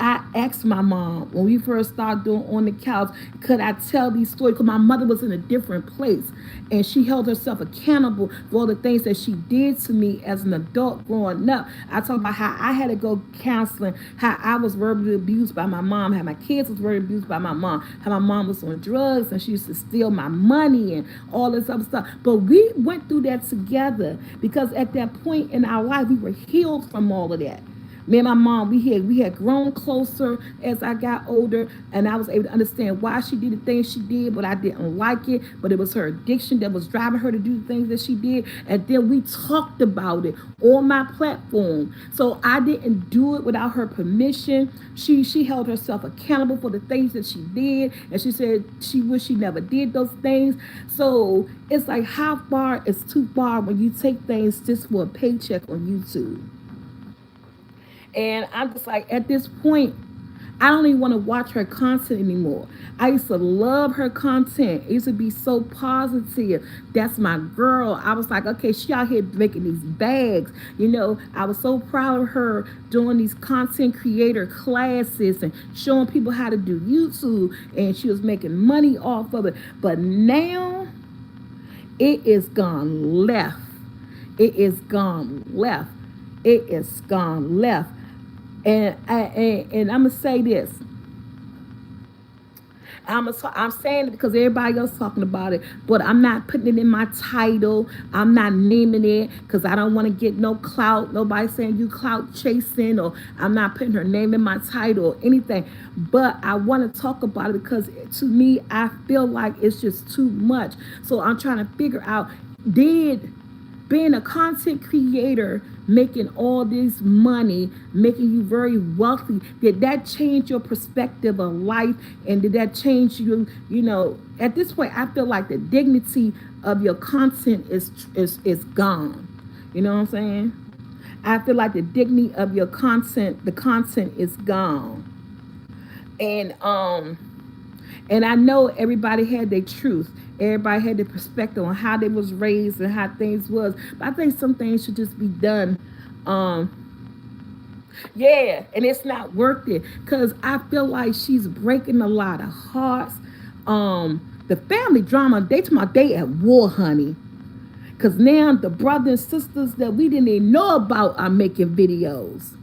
I asked my mom when we first started doing On the Couch, could I tell these stories? Because my mother was in a different place, and she held herself accountable for all the things that she did to me as an adult growing up. I talked about how I had to go counseling, how I was verbally abused by my mom, how my kids was verbally abused by my mom, how my mom was on drugs and she used to steal my money and all this other stuff. But we went through that together because at that point in our life, we were healed from all of that. Me and my mom, we had grown closer as I got older, and I was able to understand why she did the things she did, but I didn't like it. But it was her addiction that was driving her to do the things that she did. And then we talked about it on my platform. So I didn't do it without her permission. She held herself accountable for the things that she did, and she said she wished she never did those things. So it's like, how far is too far when you take things just for a paycheck on YouTube? And I'm just like, at this point, I don't even want to watch her content anymore. I used to love her content. It used to be so positive. That's my girl. I was like, okay, she out here making these bags. I was so proud of her doing these content creator classes and showing people how to do YouTube. And she was making money off of it. But now, it is gone left. It is gone left. It is gone left. And I'm gonna say this. I'm saying it because everybody else talking about it, but I'm not putting it in my title. I'm not naming it because I don't want to get no clout. Nobody saying you clout chasing, or I'm not putting her name in my title or anything. But I want to talk about it because to me, I feel like it's just too much. So I'm trying to figure out, did being a content creator, making all this money, making you very wealthy, did that change your perspective of life? And did that change you? At this point, I feel like the dignity of your content is gone. You know what I'm saying? I feel like the dignity of your content, the content is gone. And I know everybody had their truth. Everybody had their perspective on how they was raised and how things was. But I think some things should just be done. Yeah, and it's not worth it. Because I feel like she's breaking a lot of hearts. The family drama, they talking about they at war, honey. Because now the brothers and sisters that we didn't even know about are making videos.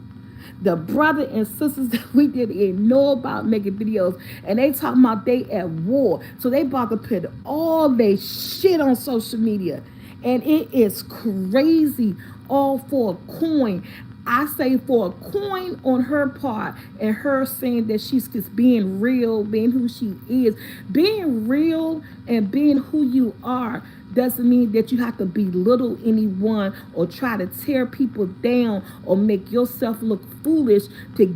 The brother and sisters that we didn't even know about making videos, and they talking about they at war. So they about to put all their shit on social media, and it is crazy, all for a coin. I say for a coin on her part, and her saying that she's just being real, being who she is, being real and being who you are doesn't mean that you have to belittle anyone or try to tear people down or make yourself look foolish to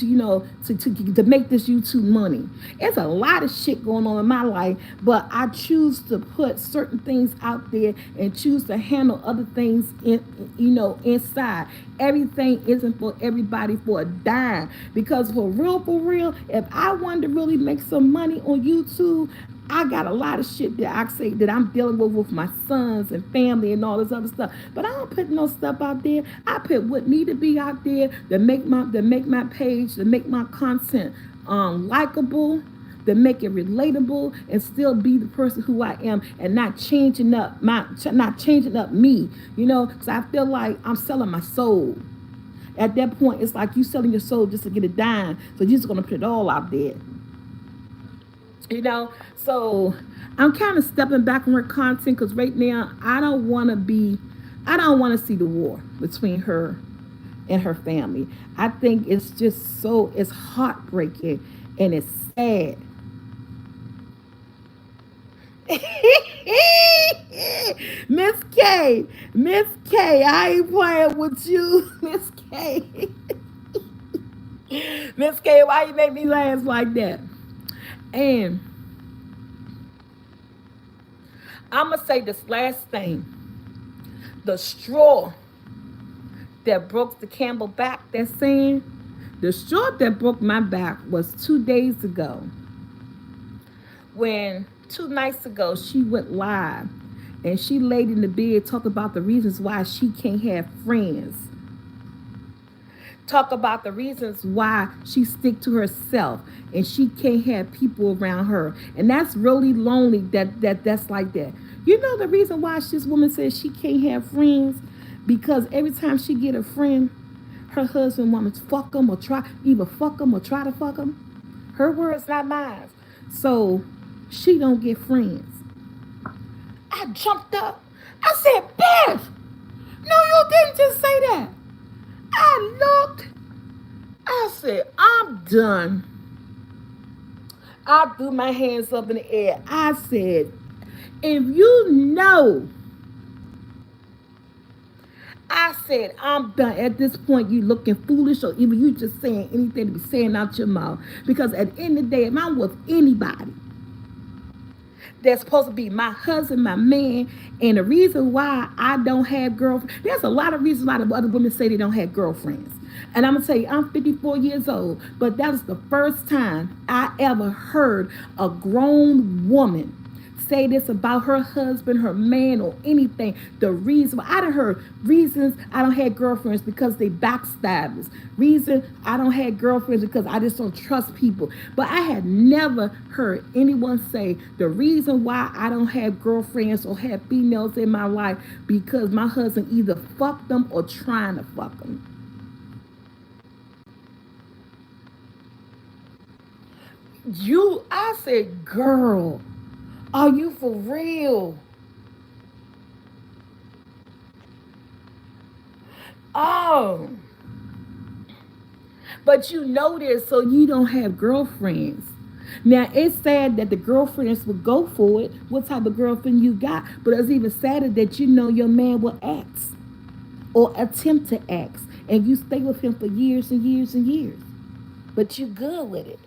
you know to make this YouTube money. It's a lot of shit going on in my life, but I choose to put certain things out there and choose to handle other things inside. Everything isn't for everybody for a dime, because for real, if I wanted to really make some money on YouTube, I got a lot of shit that I say that I'm dealing with my sons and family and all this other stuff. But I don't put no stuff out there. I put what need to be out there to make my page, to make my content likable, to make it relatable, and still be the person who I am, and not changing up me. Because I feel like I'm selling my soul. At that point, it's like you selling your soul just to get a dime. So you're just gonna put it all out there. So I'm kind of stepping back on her content, because right now I don't want to see the war between her and her family. I think it's just it's heartbreaking and it's sad. Miss K, I ain't playing with you, Miss K. Miss K, why you make me laugh like that? And I'm going to say this last thing. The straw that broke the Campbell back, that saying, the straw that broke my back was 2 days ago. When 2 nights ago, she went live and she laid in the bed, talk about the reasons why she can't have friends. Talk about the reasons why she stick to herself and she can't have people around her. And that's really lonely that's like that. The reason why this woman says she can't have friends? Because every time she get a friend, her husband wants to fuck them or either fuck them or try to fuck them. Her words, not mine. So she don't get friends. I jumped up. I said, Beth, no, you didn't just say that. I looked. I said, I'm done. I threw my hands up in the air. I said, if you know, I said, I'm done. At this point, you looking foolish, or even you just saying anything to be saying out your mouth. Because at the end of the day, if I'm with anybody that's supposed to be my husband, my man, and the reason why I don't have girlfriends, there's a lot of reasons why the other women say they don't have girlfriends. And I'm going to tell you, I'm 54 years old, but that was the first time I ever heard a grown woman say this about her husband, her man, or anything. The reason, I done heard reasons I don't have girlfriends because they backstabbers. Reason I don't have girlfriends because I just don't trust people. But I had never heard anyone say the reason why I don't have girlfriends or have females in my life because my husband either fucked them or trying to fuck them. I said, girl, are you for real? Oh. But you know this, so you don't have girlfriends. Now, it's sad that the girlfriends would go for it, what type of girlfriend you got. But it's even sadder that your man will ask or attempt to ask. And you stay with him for years and years and years. But you good with it.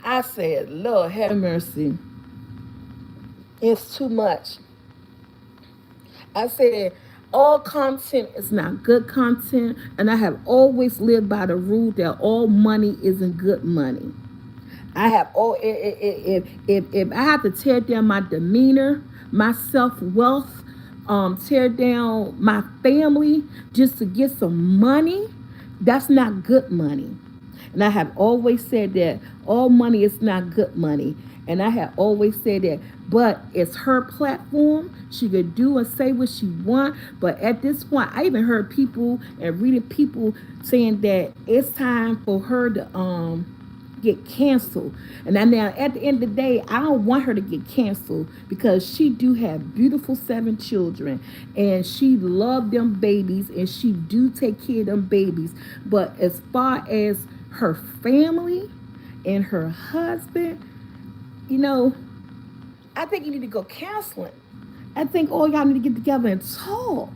I said, Lord, have mercy. It's too much. I said, all content is not good content. And I have always lived by the rule that all money isn't good money. I have if I have to tear down my demeanor, my self-wealth, tear down my family just to get some money, that's not good money. And I have always said that all money is not good money. And I have always said that. But it's her platform. She could do and say what she wants. But at this point, I even heard people and reading people saying that it's time for her to get canceled. And now at the end of the day, I don't want her to get canceled because she do have beautiful 7 children and she love them babies and she do take care of them babies. But as far as her family and her husband, I think you need to go counseling. I think all y'all need to get together and talk.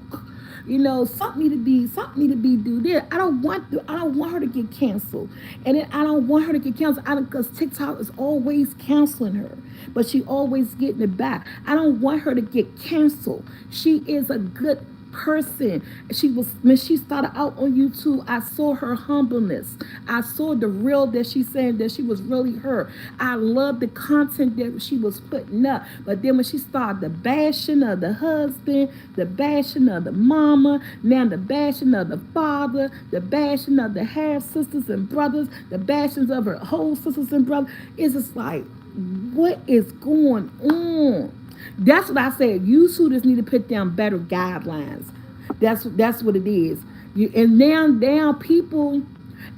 You know, something need to be do there. I don't want her to get canceled, and then I don't want her to get canceled. Because TikTok is always canceling her, but she always getting it back. I don't want her to get canceled. She is a good person. She was when she started out on YouTube. I saw her humbleness. I saw the real that she said that she was really her. I love the content that she was putting up. But then when she started the bashing of the husband, the bashing of the mama, now the bashing of the father, the bashing of the half sisters and brothers, the bashings of her whole sisters and brothers, it's just like, what is going on? That's what I said. You students need to put down better guidelines. That's what it is. And now people,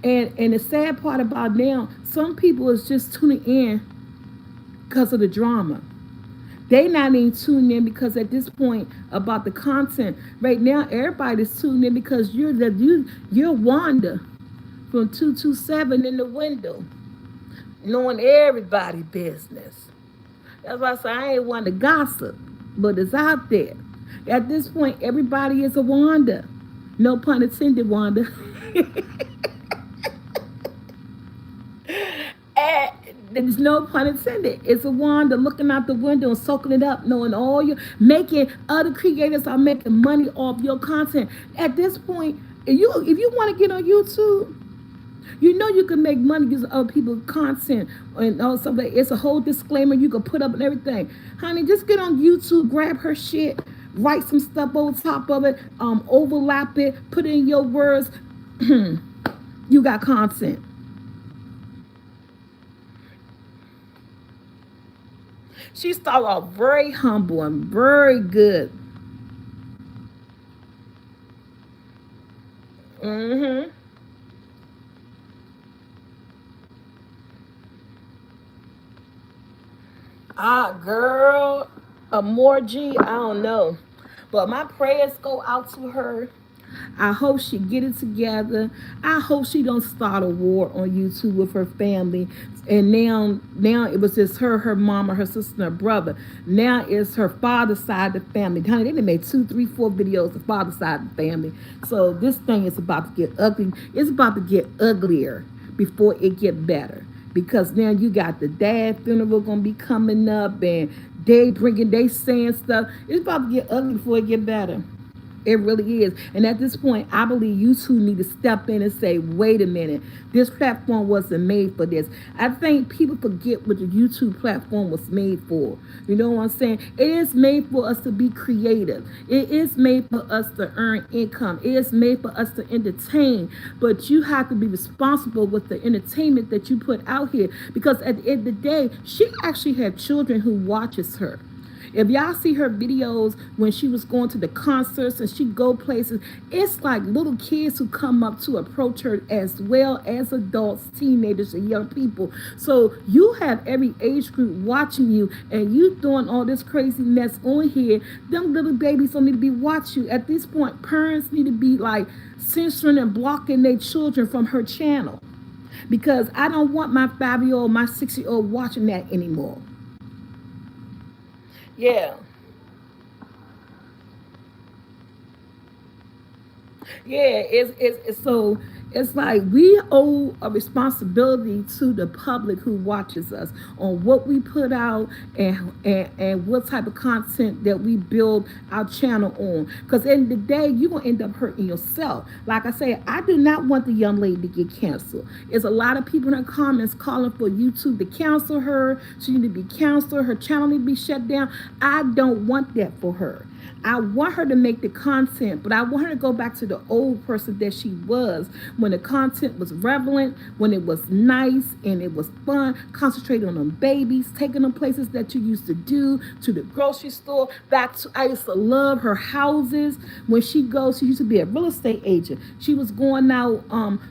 and the sad part about now, some people is just tuning in because of the drama. They not even tuning in because at this point about the content right now, everybody's tuning in because you're Wanda from 227 in the window, knowing everybody business. That's why I say I ain't one to gossip, but it's out there. At this point, everybody is a Wanda. No pun intended, Wanda. And there's no pun intended. It's a Wanda looking out the window and soaking it up, knowing all you making other creators are making money off your content. At this point, if you want to get on YouTube, you know you can make money using other people's content and all stuff. Like it's a whole disclaimer you can put up and everything. Honey, just get on YouTube, grab her shit, write some stuff over top of it, overlap it, put in your words. You got content. She started off very humble and very good. Mm-hmm. Girl, a more G, I don't know. But my prayers go out to her. I hope she get it together. I hope she don't start a war on YouTube with her family. And now it was just her mama, her sister, and her brother. Now it's her father's side of the family. Honey, they done made 2, 3, 4 videos the father's side of the family. So this thing is about to get ugly. It's about to get uglier before it get better. Because now you got the dad funeral gonna be coming up, and they saying stuff. It's about to get ugly before it get better. It really is. And at this point, I believe you two need to step in and say, wait a minute, this platform wasn't made for this. I think people forget what the YouTube platform was made for. You know what I'm saying? It is made for us to be creative. It is made for us to earn income. It is made for us to entertain. But you have to be responsible with the entertainment that you put out here. Because at the end of the day, she actually had children who watches her. If y'all see her videos when she was going to the concerts and she go places, it's like little kids who come up to approach her as well as adults, teenagers, and young people. So you have every age group watching you, and you doing all this crazy mess on here. Them little babies don't need to be watching you. At this point, parents need to be like censoring and blocking their children from her channel. Because I don't want my 5-year-old, my 6-year-old watching that anymore. Yeah. Yeah, it's so it's like we owe a responsibility to the public who watches us on what we put out and what type of content that we build our channel on. Because in the day, you're going to end up hurting yourself. Like I said, I do not want the young lady to get canceled. There's a lot of people in the comments calling for YouTube to cancel her. She need to be canceled. Her channel need to be shut down. I don't want that for her. I want her to make the content, but I want her to go back to the old person that she was when the content was relevant, when it was nice and it was fun, concentrating on them babies, taking them places that you used to do, to the grocery store, back to, I used to love her houses. When she goes, she used to be a real estate agent. She was going out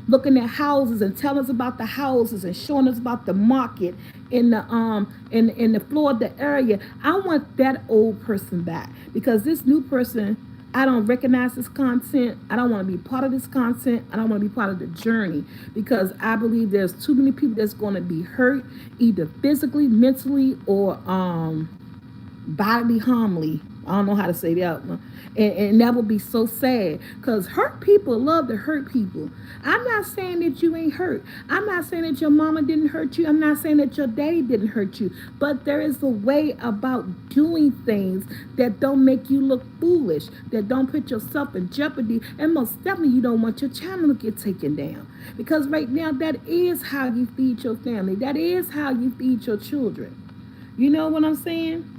looking at houses and telling us about the houses and showing us about the market in the Florida area. I want that old person back because this new person, I don't recognize this content. I don't want to be part of this content. I don't want to be part of the journey because I believe there's too many people that's going to be hurt either physically, mentally, or bodily harmly. I don't know how to say that one. And that would be so sad because hurt people love to hurt people. I'm not saying that you ain't hurt. I'm not saying that your mama didn't hurt you. I'm not saying that your daddy didn't hurt you. But there is a way about doing things that don't make you look foolish, that don't put yourself in jeopardy. And most definitely, you don't want your channel to get taken down. Because right now, that is how you feed your family. That is how you feed your children. You know what I'm saying?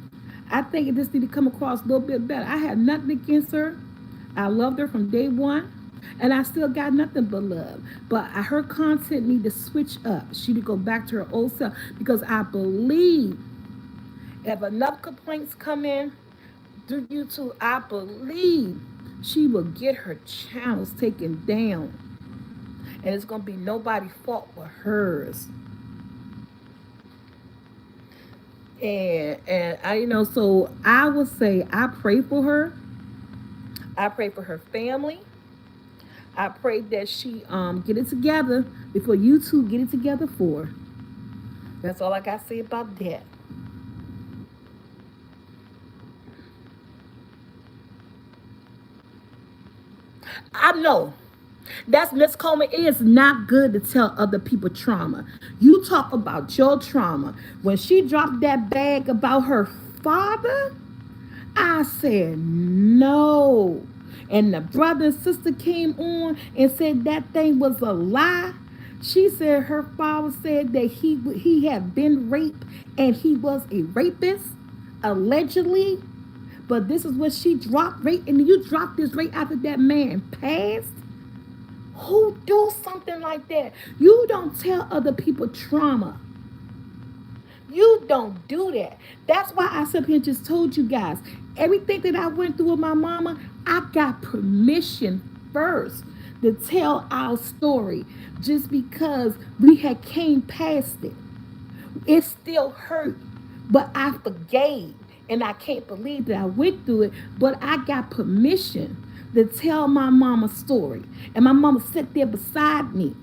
I think it just need to come across a little bit better. I had nothing against her. I loved her from day one. And I still got nothing but love. But her content need to switch up. She need to go back to her old self. Because I believe if enough complaints come in through YouTube, I believe she will get her channels taken down. And it's going to be nobody's fault but hers. And I, so I would say I pray for her. I pray for her family. I pray that she get it together before you two get it together for her. That's all I got to say about that. I know that's Miss Coleman. It is not good to tell other people trauma. You talk about your trauma. When she dropped that bag about her father, I said no. And the brother and sister came on and said that thing was a lie. She said her father said that he had been raped and he was a rapist, allegedly. But this is what she dropped right, and you dropped this right after that man passed. Who do something like that? You don't tell other people trauma. You don't do that. That's why I sit here and just told you guys everything that I went through with my mama. I got permission first to tell our story, just because we had came past it. It still hurt, but I forgave. And I can't believe that I went through it, but I got permission to tell my mama's story. And my mama sat there beside me.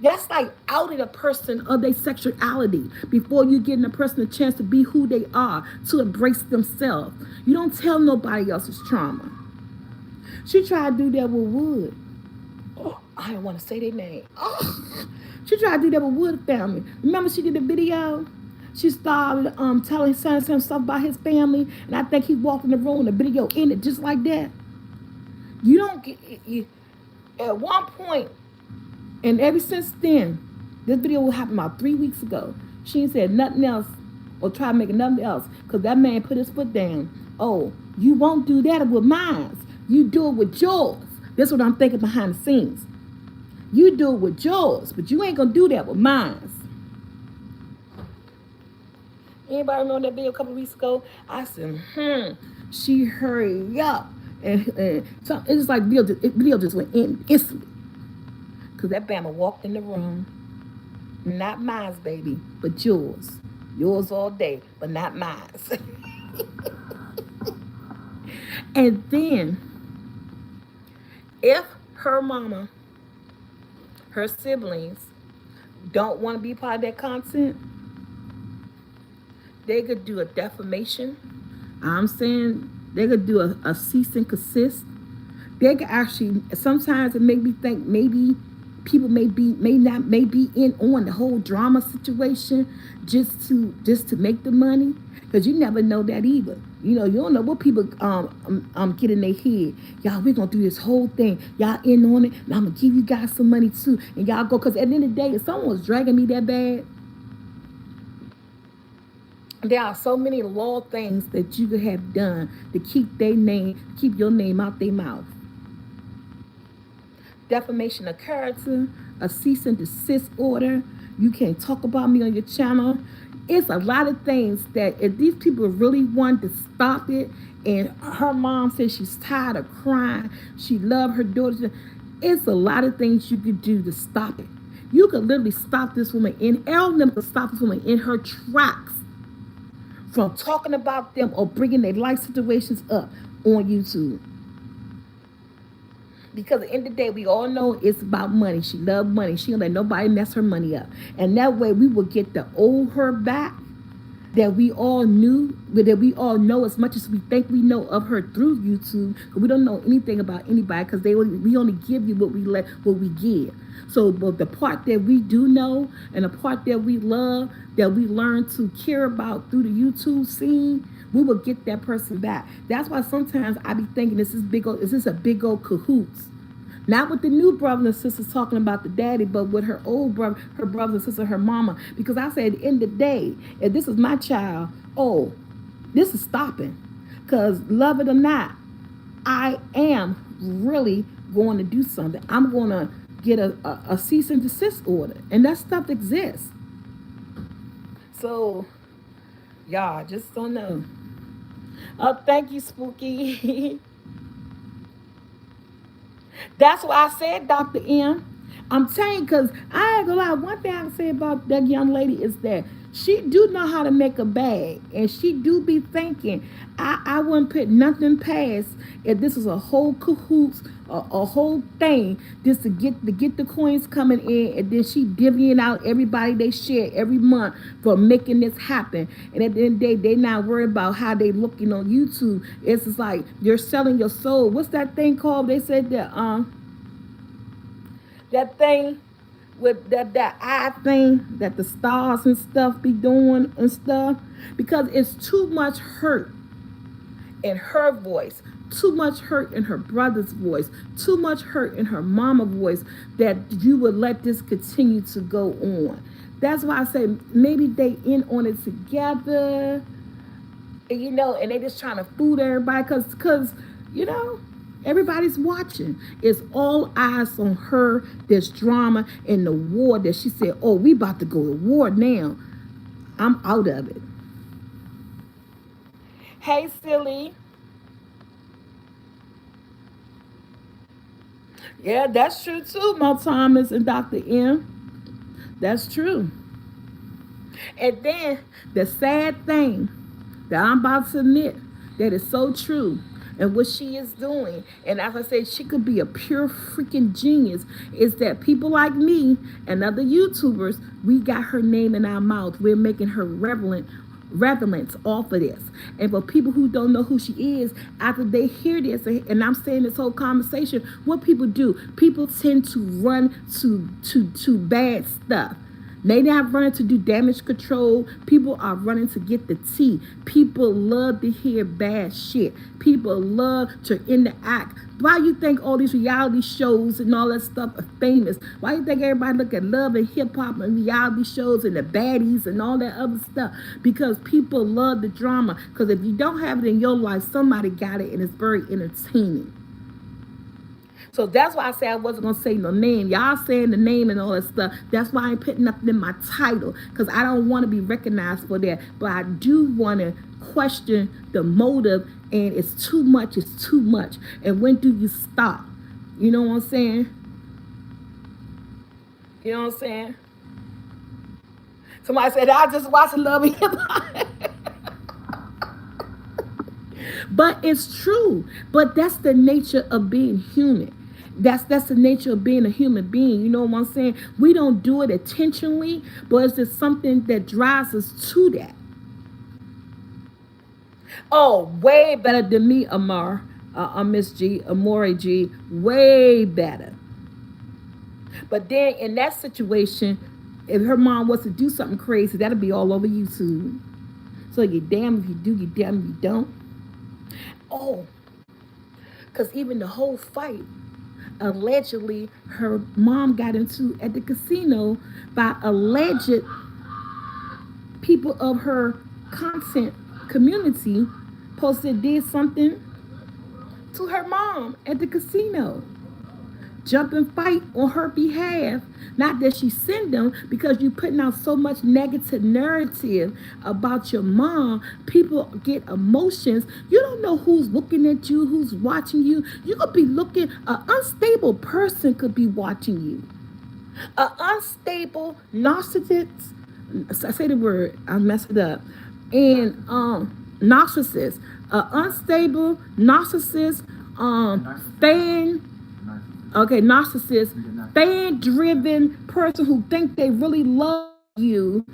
That's like outing a person of their sexuality before you giving a person a chance to be who they are, to embrace themselves. You don't tell nobody else's trauma. She tried to do that with Wood. Oh, I don't want to say their name. Oh, she tried to do that with Wood family. Remember she did the video? She started telling son some stuff about his family, and I think he walked in the room and the video ended just like that. You don't get at one point, and ever since then, this video happened about 3 weeks ago. She ain't said nothing else or try to make nothing else because that man put his foot down. Oh, you won't do that with mine. You do it with yours. That's what I'm thinking behind the scenes. You do it with yours, but you ain't gonna do that with mine. Anybody remember that video a couple of weeks ago? I said, she hurry up. And so it's just like video just went in instantly. Because that Bama walked in the room. Not mine, baby, but yours. Yours all day, but not mine. And then, if her mama, her siblings, don't want to be part of that content, they could do a defamation. I'm saying they could do a cease and desist. They could actually, sometimes it make me think maybe people may be in on the whole drama situation just to make the money, because you never know that either. You don't know what people get in their head. Y'all, we're gonna do this whole thing. Y'all in on it, and I'm gonna give you guys some money too, and y'all go. Because at the end of the day, if someone was dragging me that bad, there are so many law things that you could have done to keep your name out their mouth. Defamation of character, a cease and desist order. You can't talk about me on your channel. It's a lot of things that if these people really want to stop it, and her mom says she's tired of crying, she loved her daughter. It's a lot of things you could do to stop it. You could literally stop this woman stop this woman in her tracks from talking about them or bringing their life situations up on YouTube. Because at the end of the day, we all know it's about money. She loved money. She don't let nobody mess her money up. And that way we will get the old her back. that we all knew, but that we all know as much as we think we know of her through YouTube. We don't know anything about anybody because we only give you what we give. So, but the part that we do know and the part that we love, that we learn to care about through the YouTube scene, we will get that person back. That's why sometimes I be thinking is this a big old cahoots? Not with the new brothers and sisters talking about the daddy, but with her old brother, her brothers and sisters, her mama. Because I said, at the end of the day, if this is my child, oh, this is stopping. Because love it or not, I am really going to do something. I'm going to get a cease and desist order. And that stuff exists. So, y'all, just don't know. Oh, thank you, Spooky. That's why I said, Dr. M. I'm saying, because I ain't gonna lie, one thing I can say about that young lady is that she do know how to make a bag, and she do be thinking. I wouldn't put nothing past if this was a whole cahoots, a whole thing, just to get the coins coming in, and then she divvying out everybody they share every month for making this happen. And at the end of the day, they not worried about how they looking on YouTube. It's just like you're selling your soul. What's that thing called? They said that thing with that eye thing that the stars and stuff be doing and stuff, because it's too much hurt in her voice, too much hurt in her brother's voice, too much hurt in her mama's voice, that you would let this continue to go on. That's why I say maybe they in on it together, and they just trying to fool everybody because everybody's watching. It's all eyes on her. There's drama and the war that she said, oh, we about to go to war now. I'm out of it. Hey, silly. Yeah, that's true too, Mo Thomas and Dr. M. That's true. And then the sad thing that I'm about to admit that is so true, and what she is doing, and as I said, she could be a pure freaking genius, is that people like me and other YouTubers, we got her name in our mouth. We're making her relevant off of this. And for people who don't know who she is, after they hear this, and I'm saying this whole conversation, what people do, people tend to run to bad stuff. They not running to do damage control. People are running to get the tea. People love to hear bad shit. People love to interact. Why you think all these reality shows and all that stuff are famous? Why you think everybody look at love and hip hop and reality shows and the baddies and all that other stuff? Because people love the drama. Because if you don't have it in your life, somebody got it, and it's very entertaining. So that's why I say I wasn't going to say no name. Y'all saying the name and all that stuff. That's why I ain't putting nothing in my title, because I don't want to be recognized for that. But I do want to question the motive, and it's too much. It's too much. And when do you stop? You know what I'm saying? You know what I'm saying? Somebody said, I just watched Love and Hip Hop. But it's true. But that's the nature of being human. That's the nature of being a human being. You know what I'm saying? We don't do it intentionally, but it's just something that drives us to that. Oh, way better than me, Miss G, Amore G, way better. But then in that situation, if her mom was to do something crazy, that'll be all over YouTube. So you're damn if you do, you're damn if you don't. Oh, because even the whole fight, allegedly, her mom got into at the casino by alleged people of her content community did something to her mom at the casino. Jump and fight on her behalf. Not that she sent them, because you're putting out so much negative narrative about your mom. People get emotions. You don't know who's looking at you, who's watching you. You could be looking, an unstable person could be watching you. An unstable narcissist, I say the word, I messed it up. And narcissist, an unstable narcissist, narcissist, fan-driven person who think they really love you,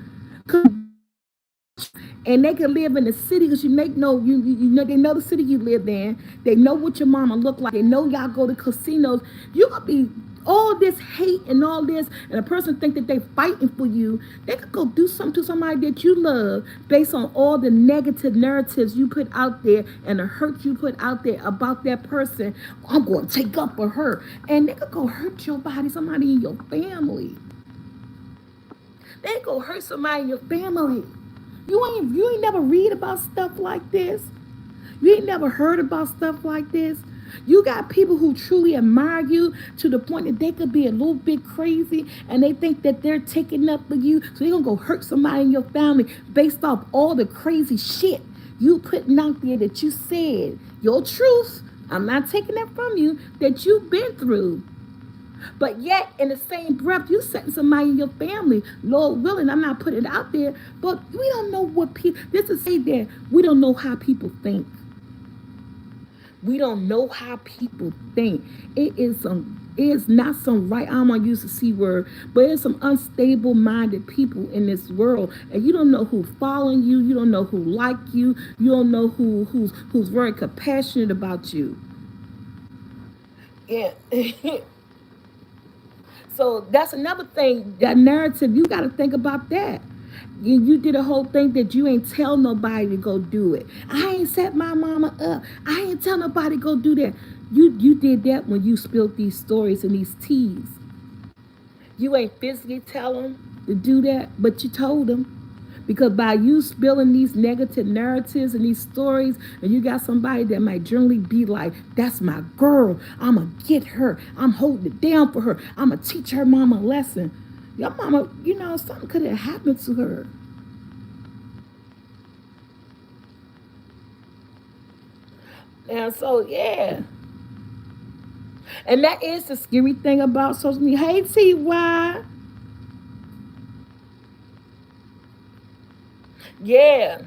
And they can live in the city because you know they know the city you live in. They know what your mama look like. They know y'all go to casinos. You gonna be all this hate and all this, and a person think that they fighting for you. They could go do something to somebody that you love based on all the negative narratives you put out there and the hurt you put out there about that person. I'm going to take up for her, and they could go hurt your body, somebody in your family. They go hurt somebody in your family. You ain't never read about stuff like this. You ain't never heard about stuff like this. You got people who truly admire you to the point that they could be a little bit crazy and they think that they're taking up for you. So they're going to go hurt somebody in your family based off all the crazy shit you putting out there that you said. Your truth, I'm not taking that from you, that you've been through. But yet, in the same breath, you setting somebody in your family. Lord willing, I'm not putting it out there, but we don't know what people, this is say that we don't know how people think. We don't know how people think. It is not some right, I'm gonna use the C word, but it's some unstable minded people in this world. And you don't know who's following you, you don't know who like you don't know who's very compassionate about you. Yeah. So that's another thing, that narrative, you got to think about that. You did a whole thing that you ain't tell nobody to go do it. I ain't set my mama up. I ain't tell nobody to go do that. You did that when you spilled these stories and these teas. You ain't physically tell them to do that, but you told them. Because by you spilling these negative narratives and these stories, and you got somebody that might generally be like, that's my girl, I'm going to get her, I'm holding it down for her, I'm going to teach her mama a lesson. Your mama, something could have happened to her. And so, yeah. And that is the scary thing about social media. Hey, TY. Yeah.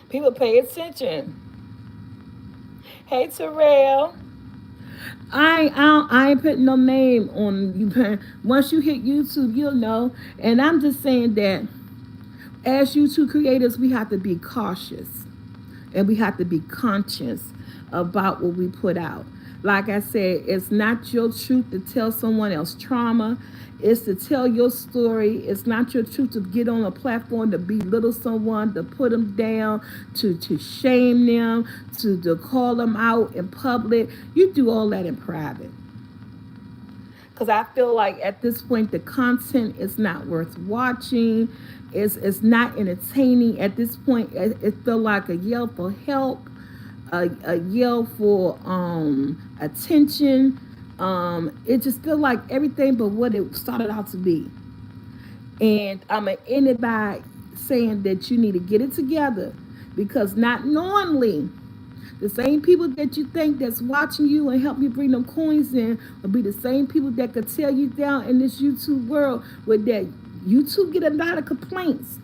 People pay attention. Hey, Terrell. I ain't putting no name on you. Once you hit YouTube, you'll know. And I'm just saying that as YouTube creators, we have to be cautious and we have to be conscious about what we put out. Like I said, it's not your truth to tell someone else trauma. It's to tell your story. It's not your truth to get on a platform to belittle someone, to put them down, to shame them, to call them out in public. You do all that in private. Because I feel like at this point, the content is not worth watching. It's not entertaining. At this point, it feels like a yell for help, a yell for attention. It just feels like everything but what it started out to be. And I'm going to end it by saying that you need to get it together, because not knowingly, the same people that you think that's watching you and help you bring them coins in will be the same people that could tear you down in this YouTube world. With that, YouTube get a lot of complaints.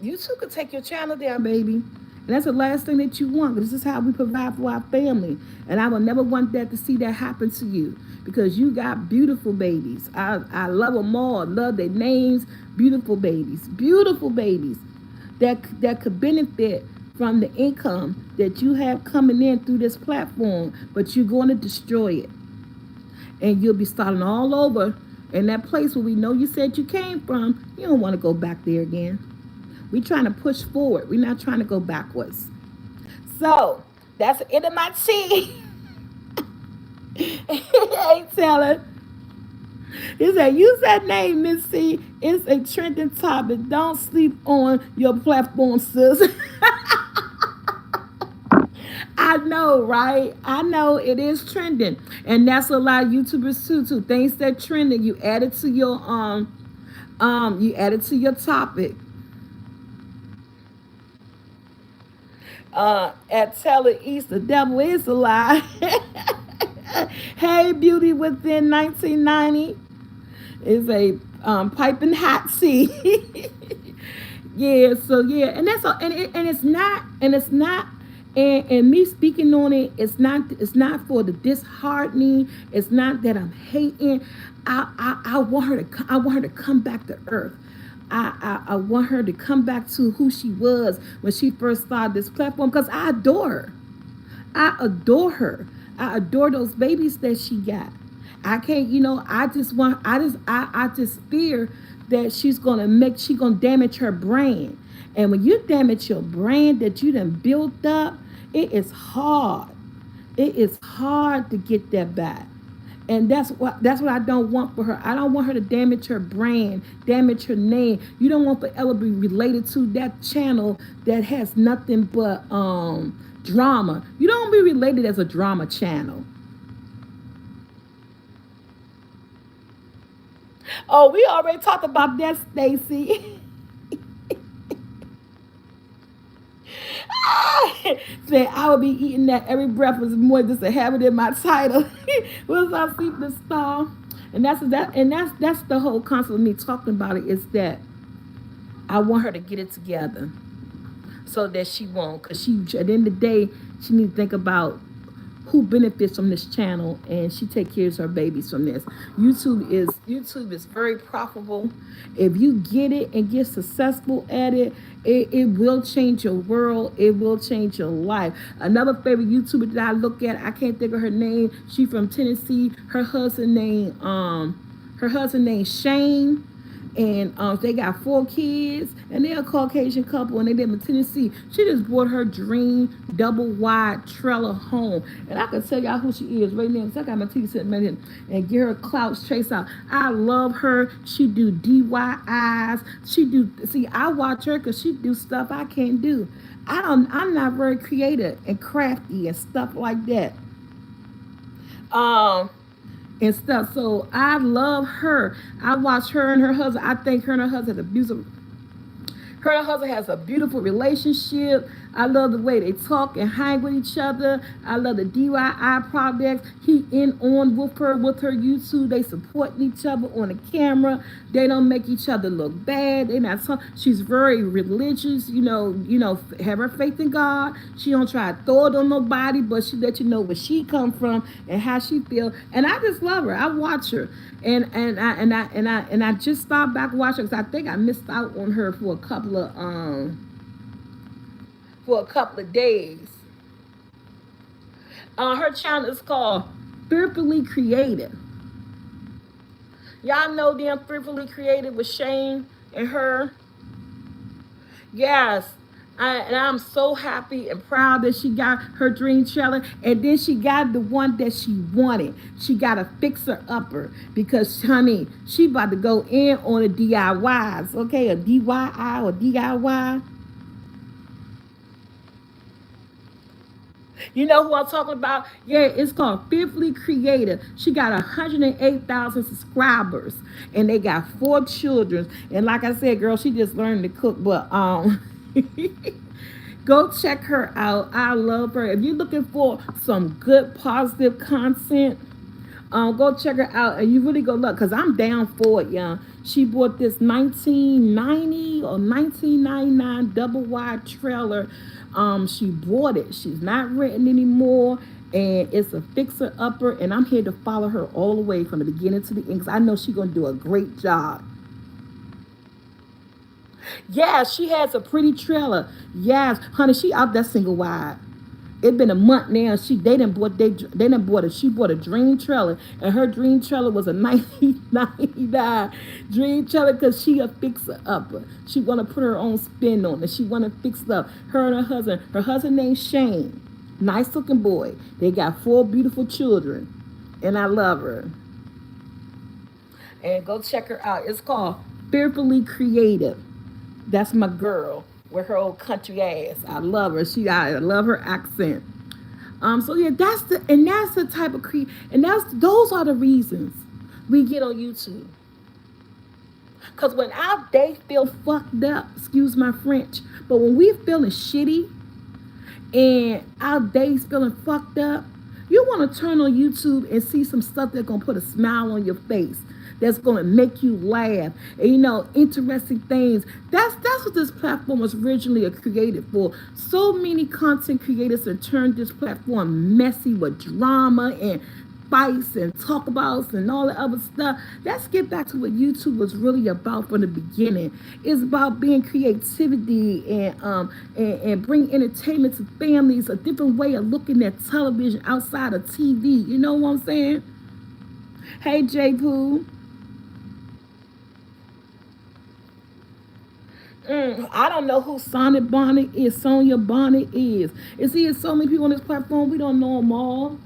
YouTube could take your channel down, baby. And that's the last thing that you want. This is how we provide for our family. And I will never want that to see that happen to you, because you got beautiful babies. I love them all. I love their names. Beautiful babies. Beautiful babies that could benefit from the income that you have coming in through this platform. But you're going to destroy it. And you'll be starting all over in that place where we know you said you came from. You don't want to go back there again. We're trying to push forward. We're not trying to go backwards. So, that's the end of my tea. Hey, Taylor. He said, use that name, Miss C. It's a trending topic. Don't sleep on your platform, sis. I know, right? I know it is trending. And that's a lot of YouTubers too. Things that trending, you add it to your topic. At Teller East, the devil is a lie. Hey, Beauty Within 1990 is a piping hot tea. Yeah, so yeah, and that's all, and it's not, and me speaking on it, it's not for the disheartening. It's not that I'm hating. I want her to I want her to come back to earth. I want her to come back to who she was when she first started this platform, because I adore her. I adore her. I adore those babies that she got. I can't, I just want, I just fear that she gonna damage her brand. And when you damage your brand that you done built up, it is hard. It is hard to get that back. And that's what I don't want for her. I don't want her to damage her brand, damage her name. You don't want forever be related to that channel that has nothing but drama. You don't be related as a drama channel. Oh, we already talked about that, Stacy. Say I would be eating that every breakfast more just to have it in my title. Was I sleep the star? And that's the whole concept of me talking about it, is that I want her to get it together so that she won't, because she at the end of the day she needs to think about who benefits from this channel, and she take care of her babies from this. YouTube is very profitable. If you get it and get successful at it, it will change your world. It will change your life. Another favorite YouTuber that I look at, I can't think of her name. She from Tennessee. Her husband named Shane, and they got 4 kids, and they're a Caucasian couple, and they live in Tennessee. She just bought her dream double wide trailer home, and I can tell y'all who she is right now, because I got my TV sitting right here, and get her clouds chase out. I love her. She do DIYs. I watch her because she do stuff I can't do. I'm not very creative and crafty and stuff like that. Um, and stuff. So I love her. I watch her and her husband. I think her and her husband has a beautiful relationship. I love the way they talk and hang with each other. I love the DIY projects. He in on with her YouTube. They supporting each other on the camera. They don't make each other look bad. They not. She's very religious. Have her faith in God. She don't try to throw it on nobody, but she let you know where she come from and how she feel. And I just love her. I watch her. And I just started back watching because I think I missed out on her for a couple of days. Her channel is called Fearfully Creative. Y'all know them Fearfully Creative with Shane and her. Yes. And I'm so happy and proud that she got her dream trailer. And then she got the one that she wanted. She got a fixer-upper because, honey, she about to go in on the DIYs, okay? A DIY or DIY. You know who I'm talking about? Yeah, it's called Fearfully Creative. She got 108,000 subscribers, and they got 4 children. And like I said, girl, she just learned to cook, but go check her out. I love her. If you're looking for some good, positive content, go check her out, and you really go look, because I'm down for it, y'all. She bought this 1990 or 1999 double wide trailer. She bought it. She's not renting anymore, and it's a fixer-upper, and I'm here to follow her all the way from the beginning to the end, because I know she's going to do a great job. Yeah, she has a pretty trailer. Yes, honey, she out that single wide. It's been a month now. She bought a dream trailer, and her dream trailer was a 1999 dream trailer because she a fixer upper. She want to put her own spin on it. She want to fix it up. Her and her husband named Shane, nice looking boy. They got 4 beautiful children, and I love her. And go check her out. It's called Fearfully Creative. That's my girl with her old country ass. I love her. I love her accent. So yeah, that's the type of and those are the reasons we get on YouTube. Cause when our day feel fucked up, excuse my French, but when we feeling shitty and our day's feeling fucked up, you want to turn on YouTube and see some stuff that's gonna put a smile on your face, that's going to make you laugh, and interesting things. That's what this platform was originally created for. So many content creators have turned this platform messy with drama and fights and talk abouts and all the other stuff. Let's get back to what YouTube was really about from the beginning. It's about being creativity and bring entertainment to families, a different way of looking at television outside of TV. You know what I'm saying? Hey, J. Pooh. I don't know who Sonic Bonnet is, Sonia Bonnet is. You see, there's so many people on this platform, we don't know them all.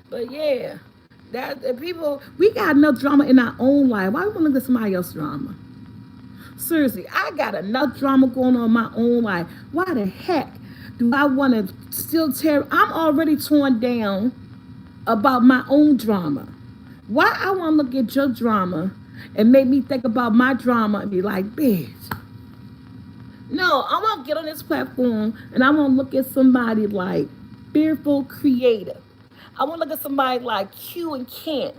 But yeah, that the people, we got enough drama in our own life. Why we want to look at somebody else's drama? Seriously, I got enough drama going on in my own life. Why the heck do I want to still tear? I'm already torn down about my own drama. Why I want to look at your drama and make me think about my drama and be like, bitch. No, I want to get on this platform and I want to look at somebody like Fearful Creative. I want to look at somebody like Q and Kent.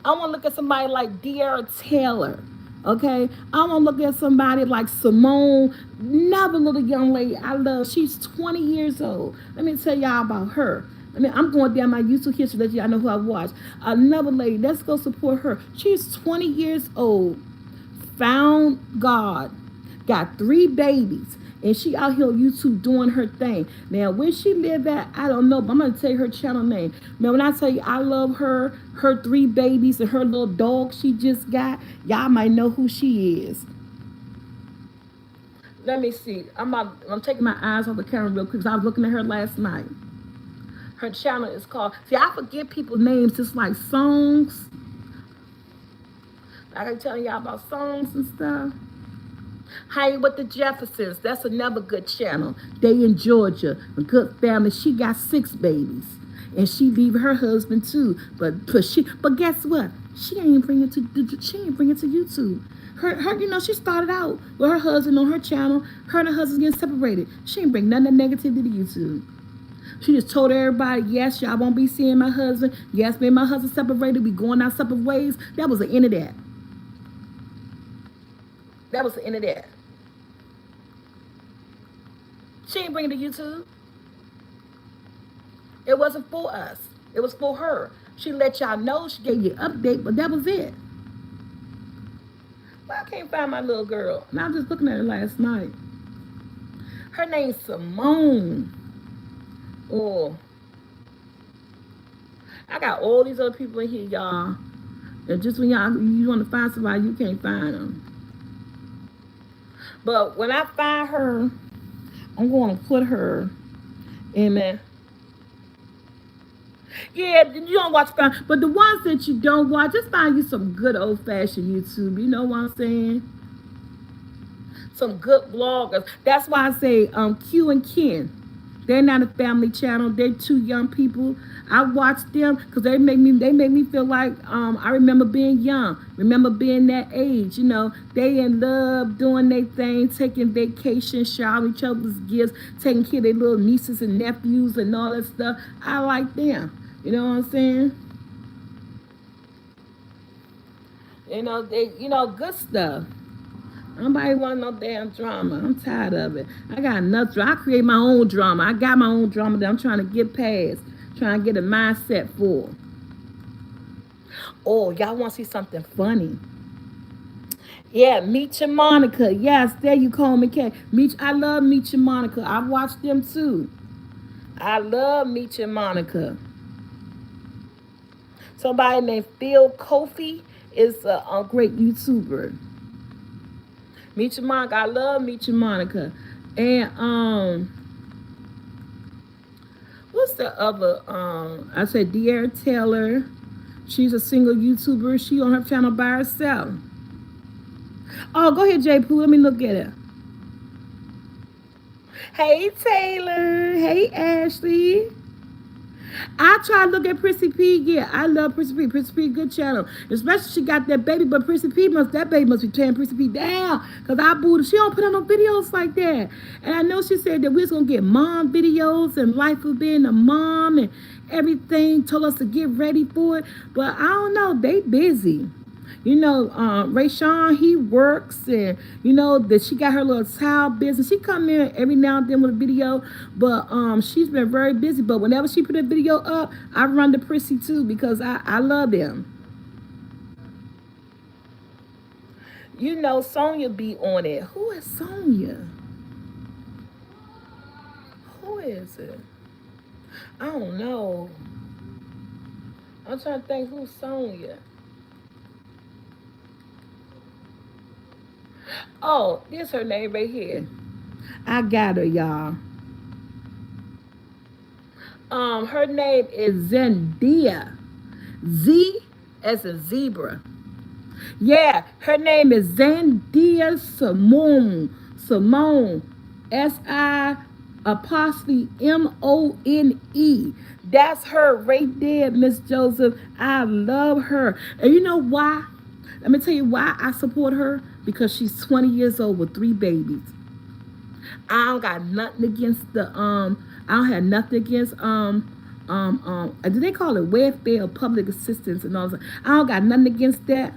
I want to look at somebody like De'Ara Taylor. Okay? I want to look at somebody like Simone, another little young lady I love. She's 20 years old. Let me tell y'all about her. I mean, I'm going down my YouTube history to let y'all know who I watch. Another lady, let's go support her. She's 20 years old, found God, got 3 babies, and she out here on YouTube doing her thing. Now, where she live at, I don't know, but I'm going to tell you her channel name. Now, when I tell you I love her, her 3 babies, and her little dog she just got, y'all might know who she is. Let me see. I'm taking my eyes off the camera real quick because I was looking at her last night. Her channel is called, see, I forget people's names, just like songs. I can tell y'all about songs and stuff. Hanging with the Jeffersons, that's another good channel. They in Georgia, a good family. She got 6 babies, and she leave her husband too. But guess what? She ain't bring it to YouTube. Her, you know, she started out with her husband on her channel. Her and her husband getting separated. She ain't bring none of that negativity to YouTube. She just told everybody, yes, y'all won't be seeing my husband. Yes, me and my husband separated. We going our separate ways. That was the end of that. That was the end of that. She ain't bring it to YouTube. It wasn't for us. It was for her. She let y'all know. She gave you an update, but that was it. Well, I can't find my little girl. And I was just looking at her last night. Her name's Simone. Oh, I got all these other people in here, y'all. And just when you want to find somebody, you can't find them. But when I find her, I'm going to put her in there. Yeah, you don't watch fine, but the ones that you don't watch, just find you some good old-fashioned YouTube. You know what I'm saying? Some good bloggers. That's why I say Q and Ken. They're not a family channel. They're 2 young people. I watch them because they make me feel like I remember being young. Remember being that age. You know, they in love, doing their thing, taking vacations, showering each other's gifts, taking care of their little nieces and nephews and all that stuff. I like them. You know what I'm saying? You know, good stuff. Nobody want no damn drama. I'm tired of it. I got enough drama. I create my own drama. I got my own drama that I'm trying to get past. Trying to get a mindset for. Oh, y'all want to see something funny? Yeah, Meet Your Monica. Yes, there you call me, Kay. I love Meet Your Monica. I watched them too. I love Meet Your Monica. Somebody named Phil Kofi is a great YouTuber. Meet Your Monica. I love Meet Your Monica. And what's the other? I said De'Ara Taylor. She's a single YouTuber. She on her channel by herself. Oh, go ahead, J. Pooh. Let me look at it. Hey, Taylor. Hey, Ashley. I try to look at Prissy P. Yeah, I love Prissy P. Prissy P, good channel. Especially she got that baby, but that baby must be tearing Prissy P down. Because I booed her. She don't put on no videos like that. And I know she said that we was going to get mom videos and life of being a mom and everything. Told us to get ready for it. But I don't know. They busy. You know, Rayshawn, he works, and you know that she got her little towel business. She come in every now and then with a video, but she's been very busy. But whenever she put a video up, I run to Prissy too because I love them. You know, Sonya be on it. Who is Sonya? Who is it? I don't know. I'm trying to think who's Sonya. Oh, this her name right here. I got her, y'all. Her name is Zendia. Z as a zebra. Yeah, her name is Zendia Simone. Simone. S-I apostrophe M-O-N-E. That's her right there, Miss Joseph. I love her. And you know why? Let me tell you why I support her. Because she's 20 years old with 3 babies. I don't got nothing against the I don't have nothing against do they call it welfare or public assistance and all that? I don't got nothing against that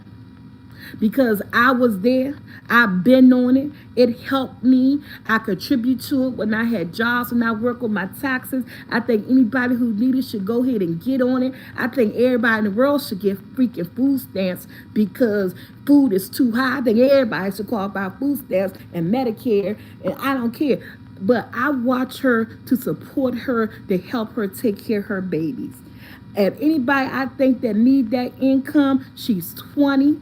because I was there. I've been on it. It helped me. I contribute to it when I had jobs, when I work with my taxes. I think anybody who needs it should go ahead and get on it. I think everybody in the world should get freaking food stamps because food is too high. I think everybody should qualify food stamps and Medicare, and I don't care. But I watch her to support her, to help her take care of her babies. And anybody I think that need that income, she's 20.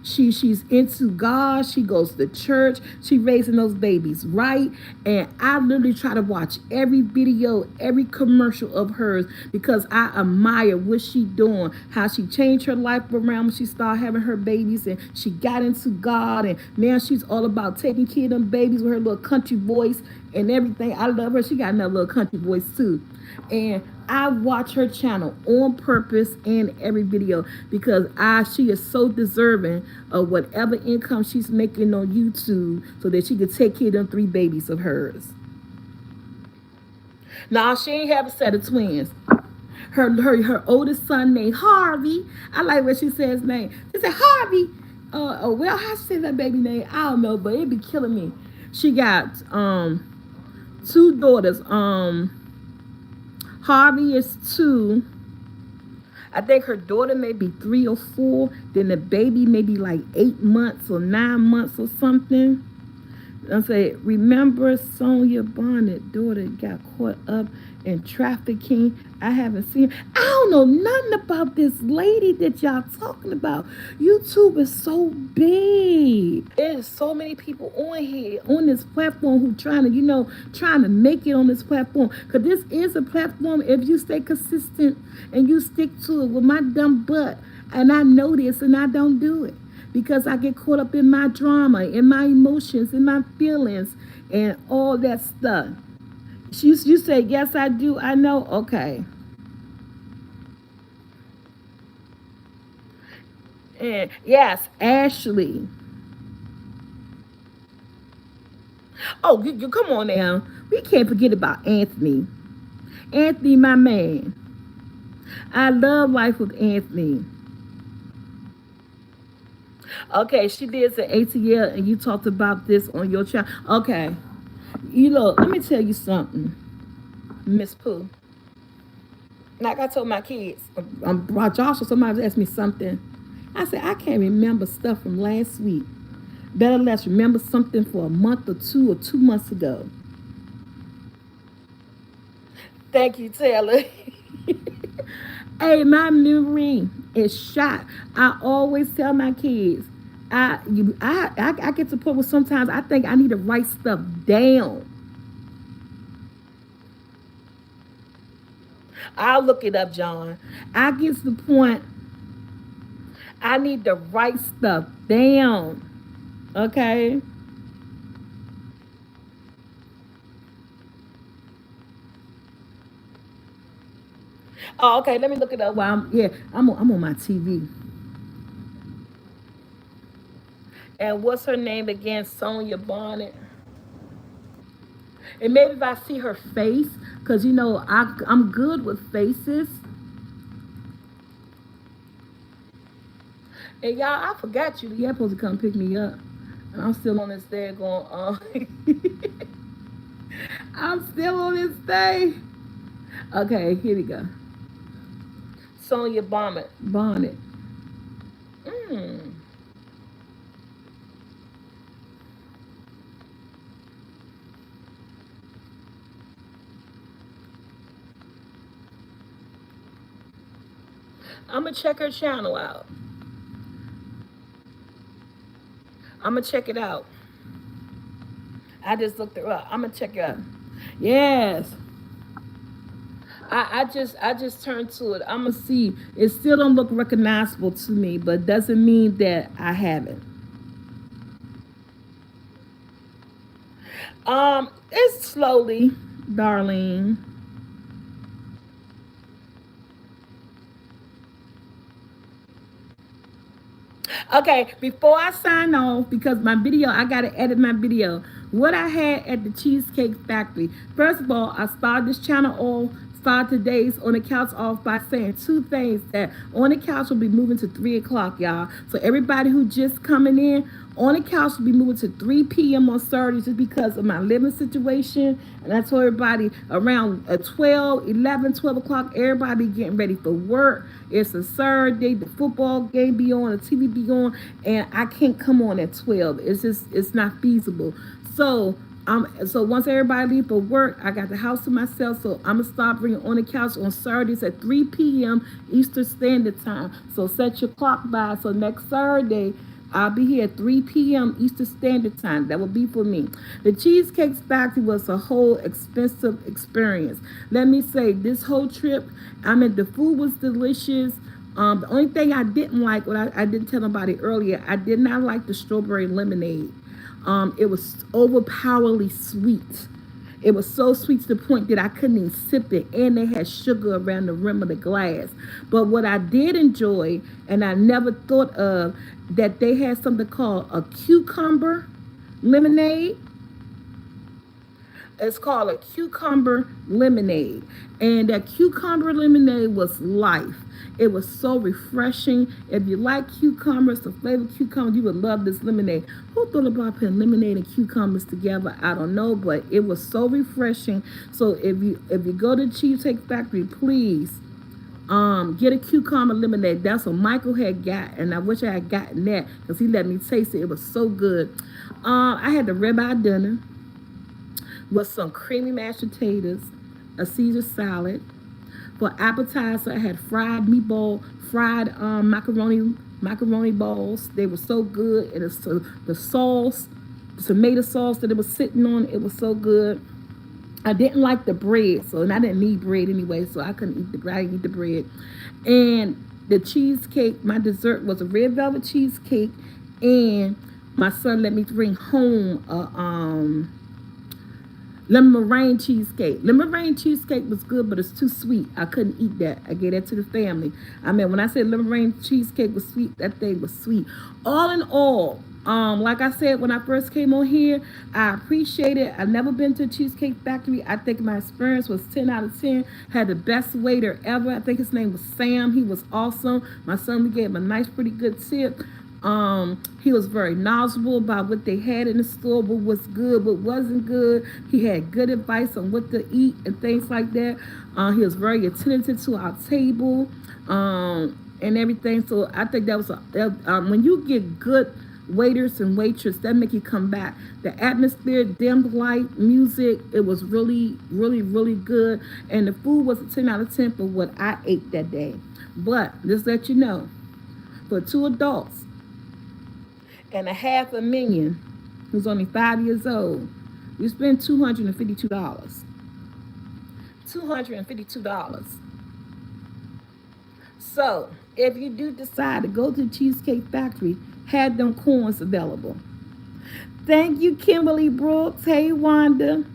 She's into God. She goes to church. She raising those babies right. And I literally try to watch every video, every commercial of hers because I admire what she doing, how she changed her life around when she started having her babies and she got into God and now she's all about taking care of them babies with her little country voice and everything. I love her. She got another little country voice too. And I watch her channel on purpose in every video because she is so deserving of whatever income she's making on YouTube so that she could take care of them 3 babies of hers. Now she ain't have a set of twins. Her oldest son named Harvey. I like what she says his name. She said Harvey. Well, how she say that baby name? I don't know, but it be killing me. She got 2 daughters. Harvey is 2. I think her daughter may be 3 or 4. Then the baby may be like 8 months or 9 months or something. I say, remember Sonya Bonnet daughter got caught up in trafficking. I haven't seen her. I don't know nothing about this lady that y'all talking about. YouTube is so big. There's so many people on here, on this platform who trying to make it on this platform. Because this is a platform, if you stay consistent and you stick to it with my dumb butt, and I know this and I don't do it. Because I get caught up in my drama, in my emotions, in my feelings, and all that stuff. You say, yes, I do. I know. Okay. And yes, Ashley. Oh, you come on now. We can't forget about Anthony. Anthony, my man. I love life with Anthony. Okay, she did an ATL and you talked about this on your channel. Okay. Let me tell you something, Miss Pooh. Like I told my kids, Joshua, somebody asked me something. I said, I can't remember stuff from last week. Better let's remember something for a month or 2 or 2 months ago. Thank you, Taylor. Hey, my memory is shot. I always tell my kids, I get to the point where sometimes I think I need to write stuff down. I'll look it up, John. I get to the point I need to write stuff down. Okay? Oh, okay. Let me look it up while I'm on my TV. And what's her name again? Sonya Bonnet. And maybe if I see her face, because I'm good with faces. And y'all, I forgot you. You're supposed to come pick me up. And I'm still on this day going, I'm still on this day. Okay, here we go. Sonia Bonnet. Bonnet. Mm. I'm gonna check her channel out. I'm gonna check it out. I just looked her up. I'm gonna check it out. Yes. I just turned to it. I'm gonna see. It still don't look recognizable to me, but doesn't mean that I haven't. It's slowly, darling. Okay, before I sign off, because my video, I gotta edit my video. What I had at the Cheesecake Factory. First of all, I started this channel off, started today's on the couch off by saying two things that on the couch will be moving to 3 o'clock, y'all. So everybody who just coming in, on the couch will be moving to 3 p.m. on Saturday just because of my living situation. And I told everybody around 12, 11, 12 o'clock, everybody getting ready for work. It's a Saturday, the football game be on, the TV be on, and I can't come on at 12. It's not feasible. So once everybody leave for work, I got the house to myself. So I'm gonna start bringing on the couch on Saturdays at 3 p.m. Eastern Standard Time. So set your clock by. So next Saturday, I'll be here at 3 p.m. Eastern Standard Time. That will be for me. The Cheesecake Factory was a whole expensive experience. Let me say, this whole trip, I mean, the food was delicious. The only thing I didn't like, what I didn't tell nobody earlier, I did not like the strawberry lemonade. It was overpoweringly sweet. It was so sweet to the point that I couldn't even sip it, and they had sugar around the rim of the glass. But what I did enjoy, and I never thought of, that they had something called a cucumber lemonade. It's called a cucumber lemonade. And that cucumber lemonade was life. It was so refreshing. If you like cucumbers, the flavor of cucumbers, you would love this lemonade. Who thought about putting lemonade and cucumbers together? I don't know, but it was so refreshing. So if you go to Cheesecake Factory, please get a cucumber lemonade. That's what Michael had got, and I wish I had gotten that because he let me taste it. It was so good. I had the ribeye dinner with some creamy mashed potatoes, a Caesar salad. For appetizer, I had fried meatball, fried macaroni balls. They were so good, and it's the sauce, the tomato sauce that it was sitting on, it was so good. I didn't like the bread, and I didn't need bread anyway, so I couldn't eat the bread. I didn't eat the bread. And the cheesecake, my dessert was a red velvet cheesecake, and my son let me bring home a lemon meringue cheesecake. Lemon meringue cheesecake was good, but it's too sweet. I couldn't eat that. I gave that to the family. I mean, when I said lemon meringue cheesecake was sweet, that thing was sweet. All in all, like I said, when I first came on here, I appreciate it. I've never been to a Cheesecake Factory. I think my experience was 10 out of 10. Had the best waiter ever. I think his name was Sam. He was awesome. My son, we gave him a nice, pretty good tip. He was very knowledgeable about what they had in the store, what was good, what wasn't good. He had good advice on what to eat and things like that. He was very attentive to our table and everything. So I think that was when you get good waiters and waitress, that make you come back. The atmosphere, dimmed light, music, it was really, really, really good. And the food was a 10 out of 10 for what I ate that day. But just let you know, for 2 adults and a half a minion who's only 5 years old, you spend $252. $252. So if you do decide to go to the Cheesecake Factory, have them corns available. Thank you, Kimberly Brooks. Hey, Wanda.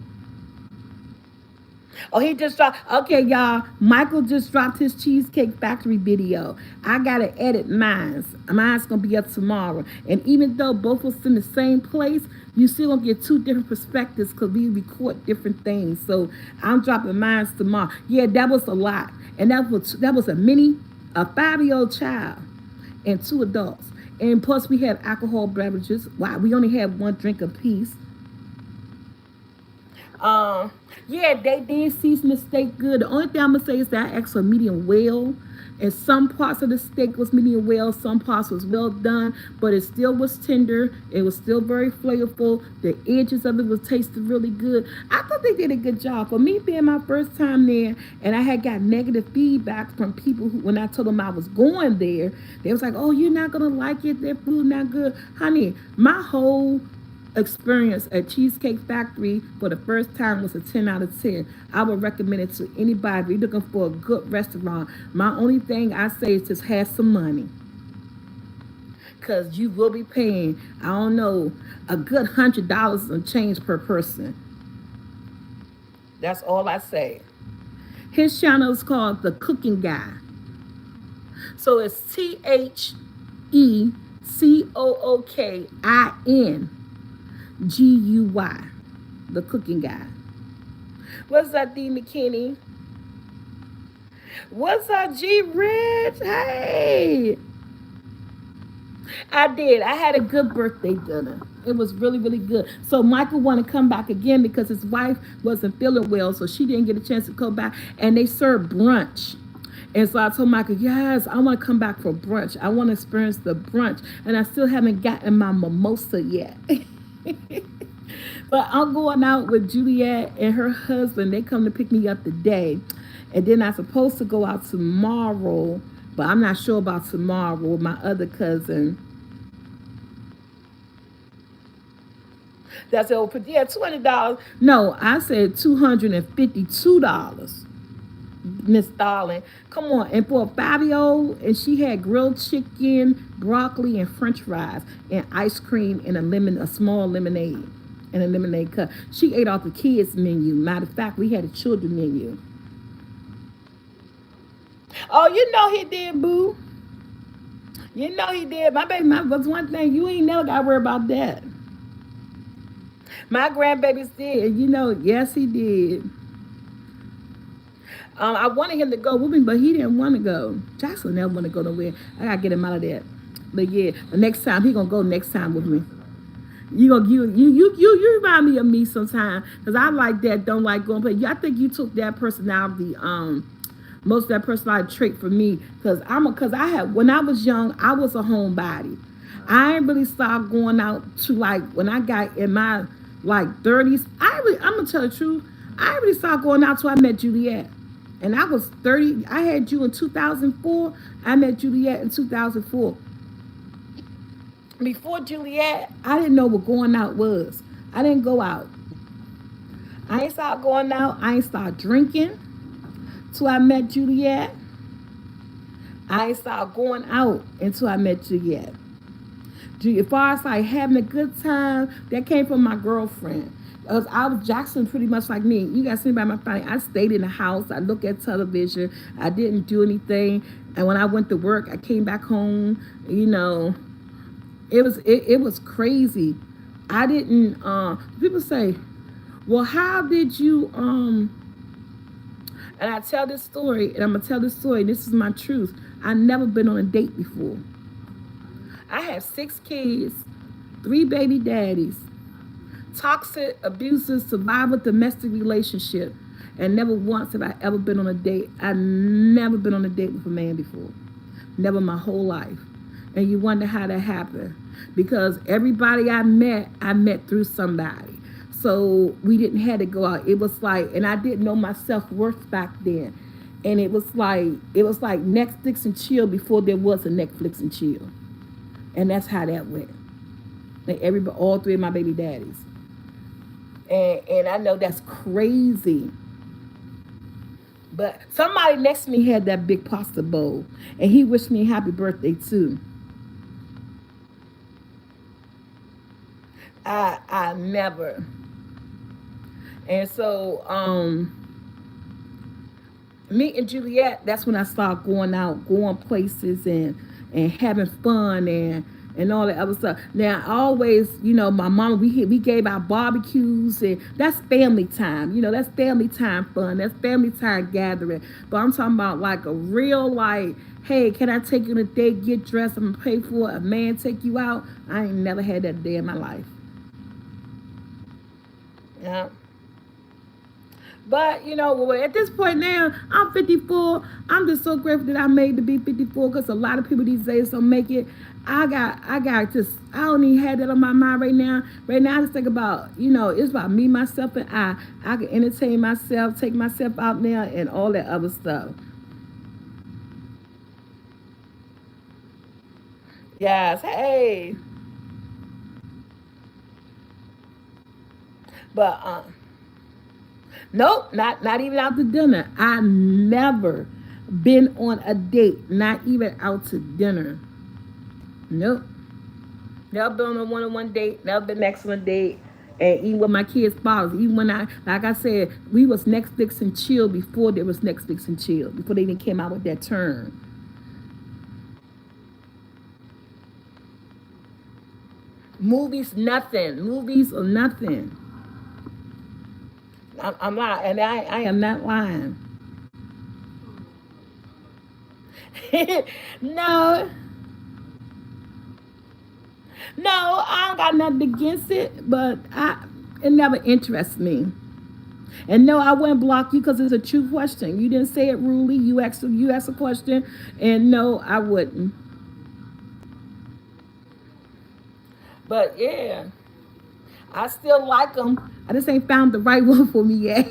Oh, he just dropped. Okay, y'all. Michael just dropped his Cheesecake Factory video. I got to edit mine. Mine's going to be up tomorrow. And even though both of us in the same place, you still going to get 2 different perspectives because we record different things. So I'm dropping mine tomorrow. Yeah, that was a lot. And that was a 5-year-old child. and two adults. And plus, we had alcohol beverages. Wow, we only had one drink apiece. Um, yeah, they did season the steak good. The only thing I'm gonna say is that I asked for medium well, and some parts of the steak was medium well, some parts was well done, but it still was tender. It was still very flavorful. The edges of it was tasted really good. I thought they did a good job. For me being my first time there, and I had got negative feedback from people who, when I told them I was going there, they was like, "Oh, you're not gonna like it. Their food not good, honey." My whole experience at Cheesecake Factory for the first time was a 10 out of 10. I would recommend it to anybody if you're looking for a good restaurant. My only thing I say is just have some money. Because you will be paying, I don't know, a good $100 and change per person. That's all I say. His channel is called The Cooking Guy. So it's TheCookingGuy. The Cooking Guy. What's up, D. McKinney? What's up, G. Rich? Hey. I did. I had a good birthday dinner. It was really, really good. So Michael wanted to come back again because his wife wasn't feeling well, so she didn't get a chance to come back. And they served brunch. And so I told Michael, yes, I want to come back for brunch. I want to experience the brunch. And I still haven't gotten my mimosa yet. But I'm going out with Juliet and her husband. They come to pick me up today. And then I'm supposed to go out tomorrow, but I'm not sure about tomorrow with my other cousin. That's over. Yeah, $200. No, I said $252. Miss Darling, come on. And for a 5-year-old, and she had grilled chicken, broccoli, and French fries, and ice cream, and a small lemonade, and a lemonade cup. She ate off the kids menu. Matter of fact, we had a children menu. Oh, you know he did, boo. You know he did. My baby, was one thing you ain't never got to worry about that. My grandbabies did. You know, yes, he did. I wanted him to go with me, but he didn't want to go. Jackson never want to go nowhere. I gotta get him out of that. But yeah, the next time he gonna go next time with me. You remind me of me sometimes because I like that. Don't like going play. I think you took that personality. Most of that personality trait for me because I had when I was young I was a homebody. I ain't really started going out to like when I got in my like 30s. I'm gonna tell the truth. I really started going out till I met Juliet. And I was 30. I had you in 2004. I met Juliet in 2004. Before Juliet, I didn't know what going out was. I didn't go out. I ain't started going out. I ain't started drinking till I met Juliet. I ain't started going out until I met Juliet. As far as like having a good time, that came from my girlfriend. I was Jackson pretty much like me. You guys see by my family. I stayed in the house. I looked at television. I didn't do anything. And when I went to work, I came back home. You know, it was crazy. I didn't. People say, "Well, how did you?" And I tell this story, and I'm gonna tell this story. This is my truth. I never been on a date before. I have 6 kids, 3 baby daddies. Toxic, abusive, survivor, domestic relationship. And never once have I ever been on a date. I've never been on a date with a man before. Never my whole life. And you wonder how that happened. Because everybody I met through somebody. So we didn't have to go out. It was like, and I didn't know my self-worth back then. And it was like Netflix and chill before there was a Netflix and chill. And that's how that went. Like all 3 of my baby daddies. And I know that's crazy. But somebody next to me had that big pasta bowl. And he wished me a happy birthday too. I never. And so me and Juliet, that's when I started going out, going places and having fun and all that other stuff. Now, I always, you know, my mama, we gave out barbecues, and that's family time. You know, that's family time fun. That's family time gathering. But I'm talking about like a real, like, Hey, can I take you on a date? Get dressed. I'm gonna pay for it. A man take you out. I ain't never had that day in my life. Yeah. But you know, well, at this point now, I'm 54. I'm just so grateful that I made to be 54 because a lot of people these days don't make it. I got just, I don't even have that on my mind right now. Right now, I just think about, it's about me, myself, and I. I can entertain myself, take myself out now, and all that other stuff. Yes, hey. But nope, not even out to dinner. I never been on a date, not even out to dinner. Nope. Never been on a one-on-one date. Never been next on a date. And even with my kids' fathers, even when like I said, we was Netflix and chill before there was Netflix and chill, before they even came out with that term. Movies, nothing. Movies or nothing. I'm not, and I am not lying. No, no, I don't got nothing against it, but it never interests me. And no, I wouldn't block you because it's a true question. You didn't say it rudely. You asked a question, and no, I wouldn't. But yeah, I still like them. I just ain't found the right one for me yet.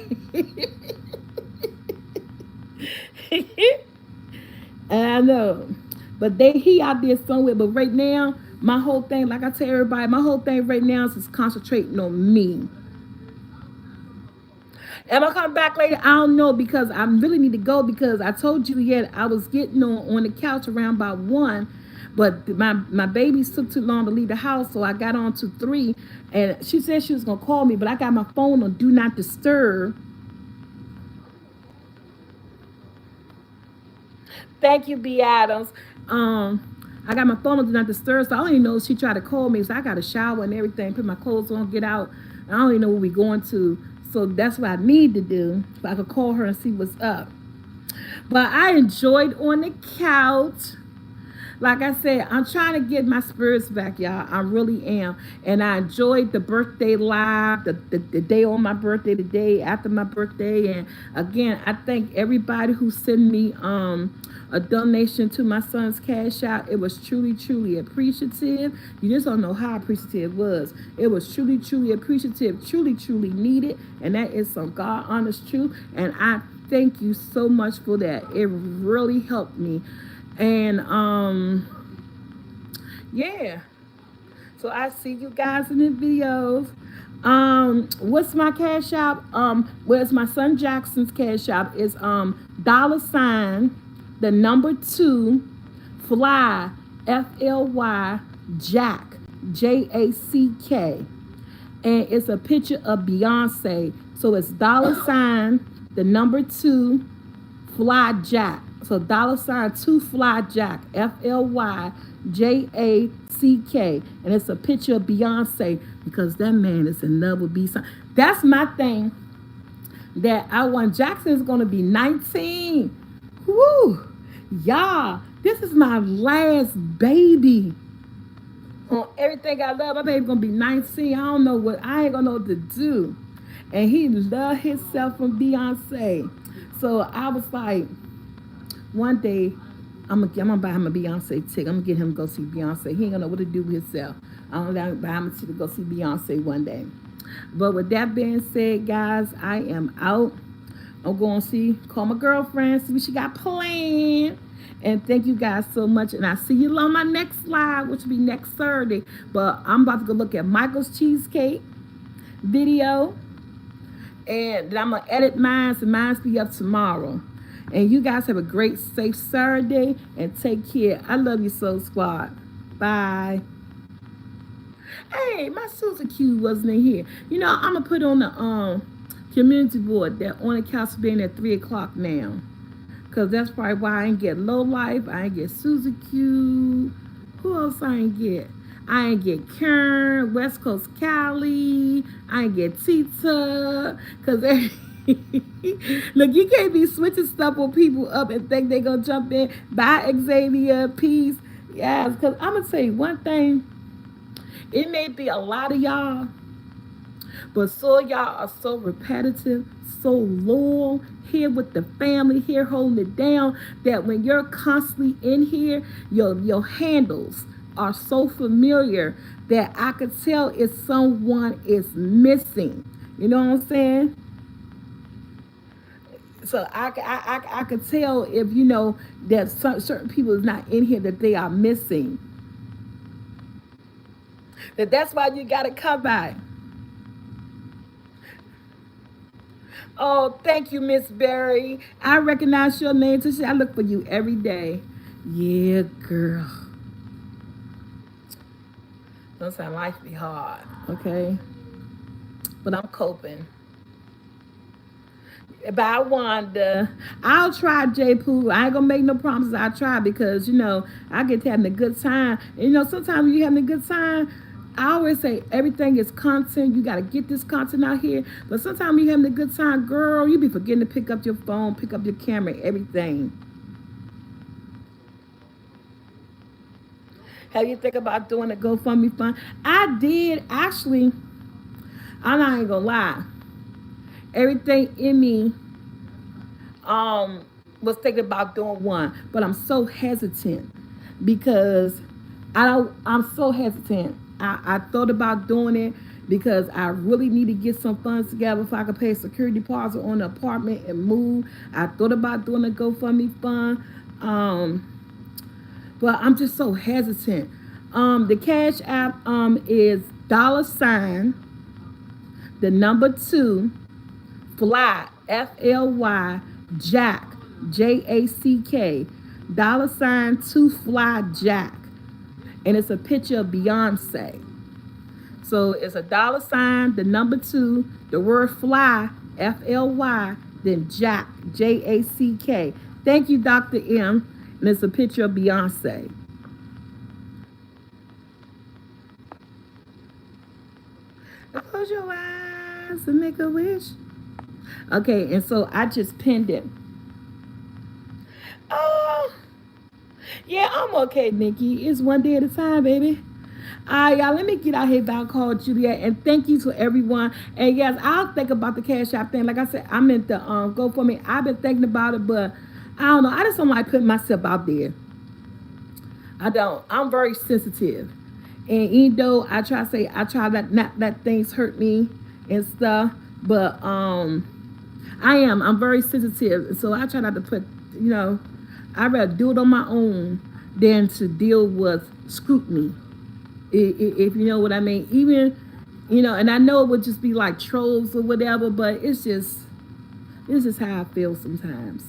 And I know, but he out there somewhere. But right now, my whole thing, like I tell everybody, my whole thing right now is just concentrating on me. Am I coming back later? I don't know because I really need to go because I told you yet I was getting on the couch around about 1, but my babies took too long to leave the house, so I got on to 3, and she said she was gonna call me, but I got my phone on do not disturb. Thank you, B Adams. I got my phone on do not disturb, so I don't even know if she tried to call me. So I got a shower and everything, put my clothes on, get out. I don't even know where we going to. So that's what I need to do. So I could call her and see what's up. But I enjoyed on the couch. Like I said, I'm trying to get my spirits back, y'all. I really am. And I enjoyed the birthday live, the day on my birthday, the day after my birthday. And again, I thank everybody who sent me a donation to my son's cash out. It was truly, truly appreciative. You just don't know how appreciative it was. It was truly, truly appreciative, truly, truly needed. And that is some God honest truth. And I thank you so much for that. It really helped me. And yeah. So I see you guys in the videos. What's my cash app? Where's my son Jackson's cash app is $ the number 2 fly FLY Jack JACK, and it's a picture of Beyonce. So it's $ the number 2 fly Jack. So $2 fly Jack FLYJACK, and it's a picture of Beyonce because that man is in love with Beyonce. That's my thing. That I want. Jackson is gonna be 19. Woo, y'all! This is my last baby. On everything I love, my baby gonna be 19. I don't know what I ain't gonna know what to do. And he loved himself from Beyonce. So I was like, one day, I'm gonna buy him a Beyonce ticket. I'm gonna get him to go see Beyonce. He ain't gonna know what to do with himself. I'm gonna buy him a ticket to go see Beyonce one day. But with that being said, guys, I am out. I'm going to call my girlfriend, see what she got planned. And thank you guys so much. And I'll see you on my next live, which will be next Thursday. But I'm about to go look at Michael's cheesecake video. And then I'm going to edit mine, so mine's be up tomorrow. And you guys have a great, safe Saturday. And take care. I love you, Soul Squad. Bye. Hey, my Susan Q wasn't in here. You know, I'm going to put on the community board that on the couch being at 3 o'clock now. Because that's probably why I ain't get Low Life. I ain't get Susan Q. Who else I ain't get? I ain't get Karen, West Coast Cali. I ain't get Tita. Because Look, you can't be switching stuff with people up and think they're gonna jump in. Bye, Xavier. Peace. Yes, because I'm gonna tell you one thing. It may be a lot of y'all, but so y'all are so repetitive, so loyal here with the family, here holding it down, that when you're constantly in here, your handles are so familiar that I could tell if someone is missing. You know what I'm saying? So I could tell if you know that certain people is not in here, that they are missing. That's why you gotta come by. Oh, thank you, Miss Berry. I recognize your name, Tisha. I look for you every day. Yeah, girl. Sometimes life be hard, okay? But I'm coping. By Wanda, I'll try J Poo. I ain't gonna make no promises. I try because you know I get to having a good time. And, you know, sometimes when you having a good time, I always say everything is content. You gotta get this content out here. But sometimes when you having a good time, girl, you be forgetting to pick up your phone, pick up your camera, everything. Have you think about doing a GoFundMe fund? I did actually. I'm not even gonna lie. Everything in me was thinking about doing one, but I'm so hesitant because I'm so hesitant. I thought about doing it because I really need to get some funds together if I could pay a security deposit on the apartment and move. I thought about doing a GoFundMe fund, but I'm just so hesitant. The Cash App is $ the number 2 fly FLY Jack JACK $2 Jack, and it's a picture of Beyonce. So it's a $ the number 2, the word fly FLY, then Jack JACK. Thank you, Dr. M. And it's a picture of Beyonce. Close your eyes and make a wish. Okay, and so I just pinned it. Oh, yeah, I'm okay, Nikki. It's one day at a time, baby. All right, y'all, let me get out here about call Juliet, and thank you to everyone. And yes, I'll think about the Cash App thing. Like I said, I'm in the GoFundMe. I've been thinking about it, but I don't know. I just don't like putting myself out there. I don't. I'm very sensitive. And even though I try to say, I try not let things hurt me and stuff, but I'm very sensitive. So I try not to put, you know, I'd rather do it on my own than to deal with scrutiny. If you know what I mean. Even, you know, and I know it would just be like trolls or whatever, but it's just how I feel sometimes.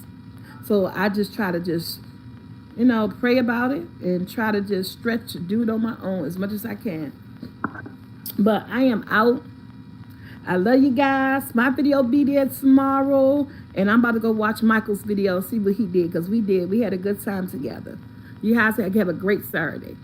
So I just try to just, you know, pray about it and try to just stretch, do it on my own as much as I can. But I am out. I love you guys. My video will be there tomorrow. And I'm about to go watch Michael's video, see what he did. Because we had a good time together. You guys have a great Saturday.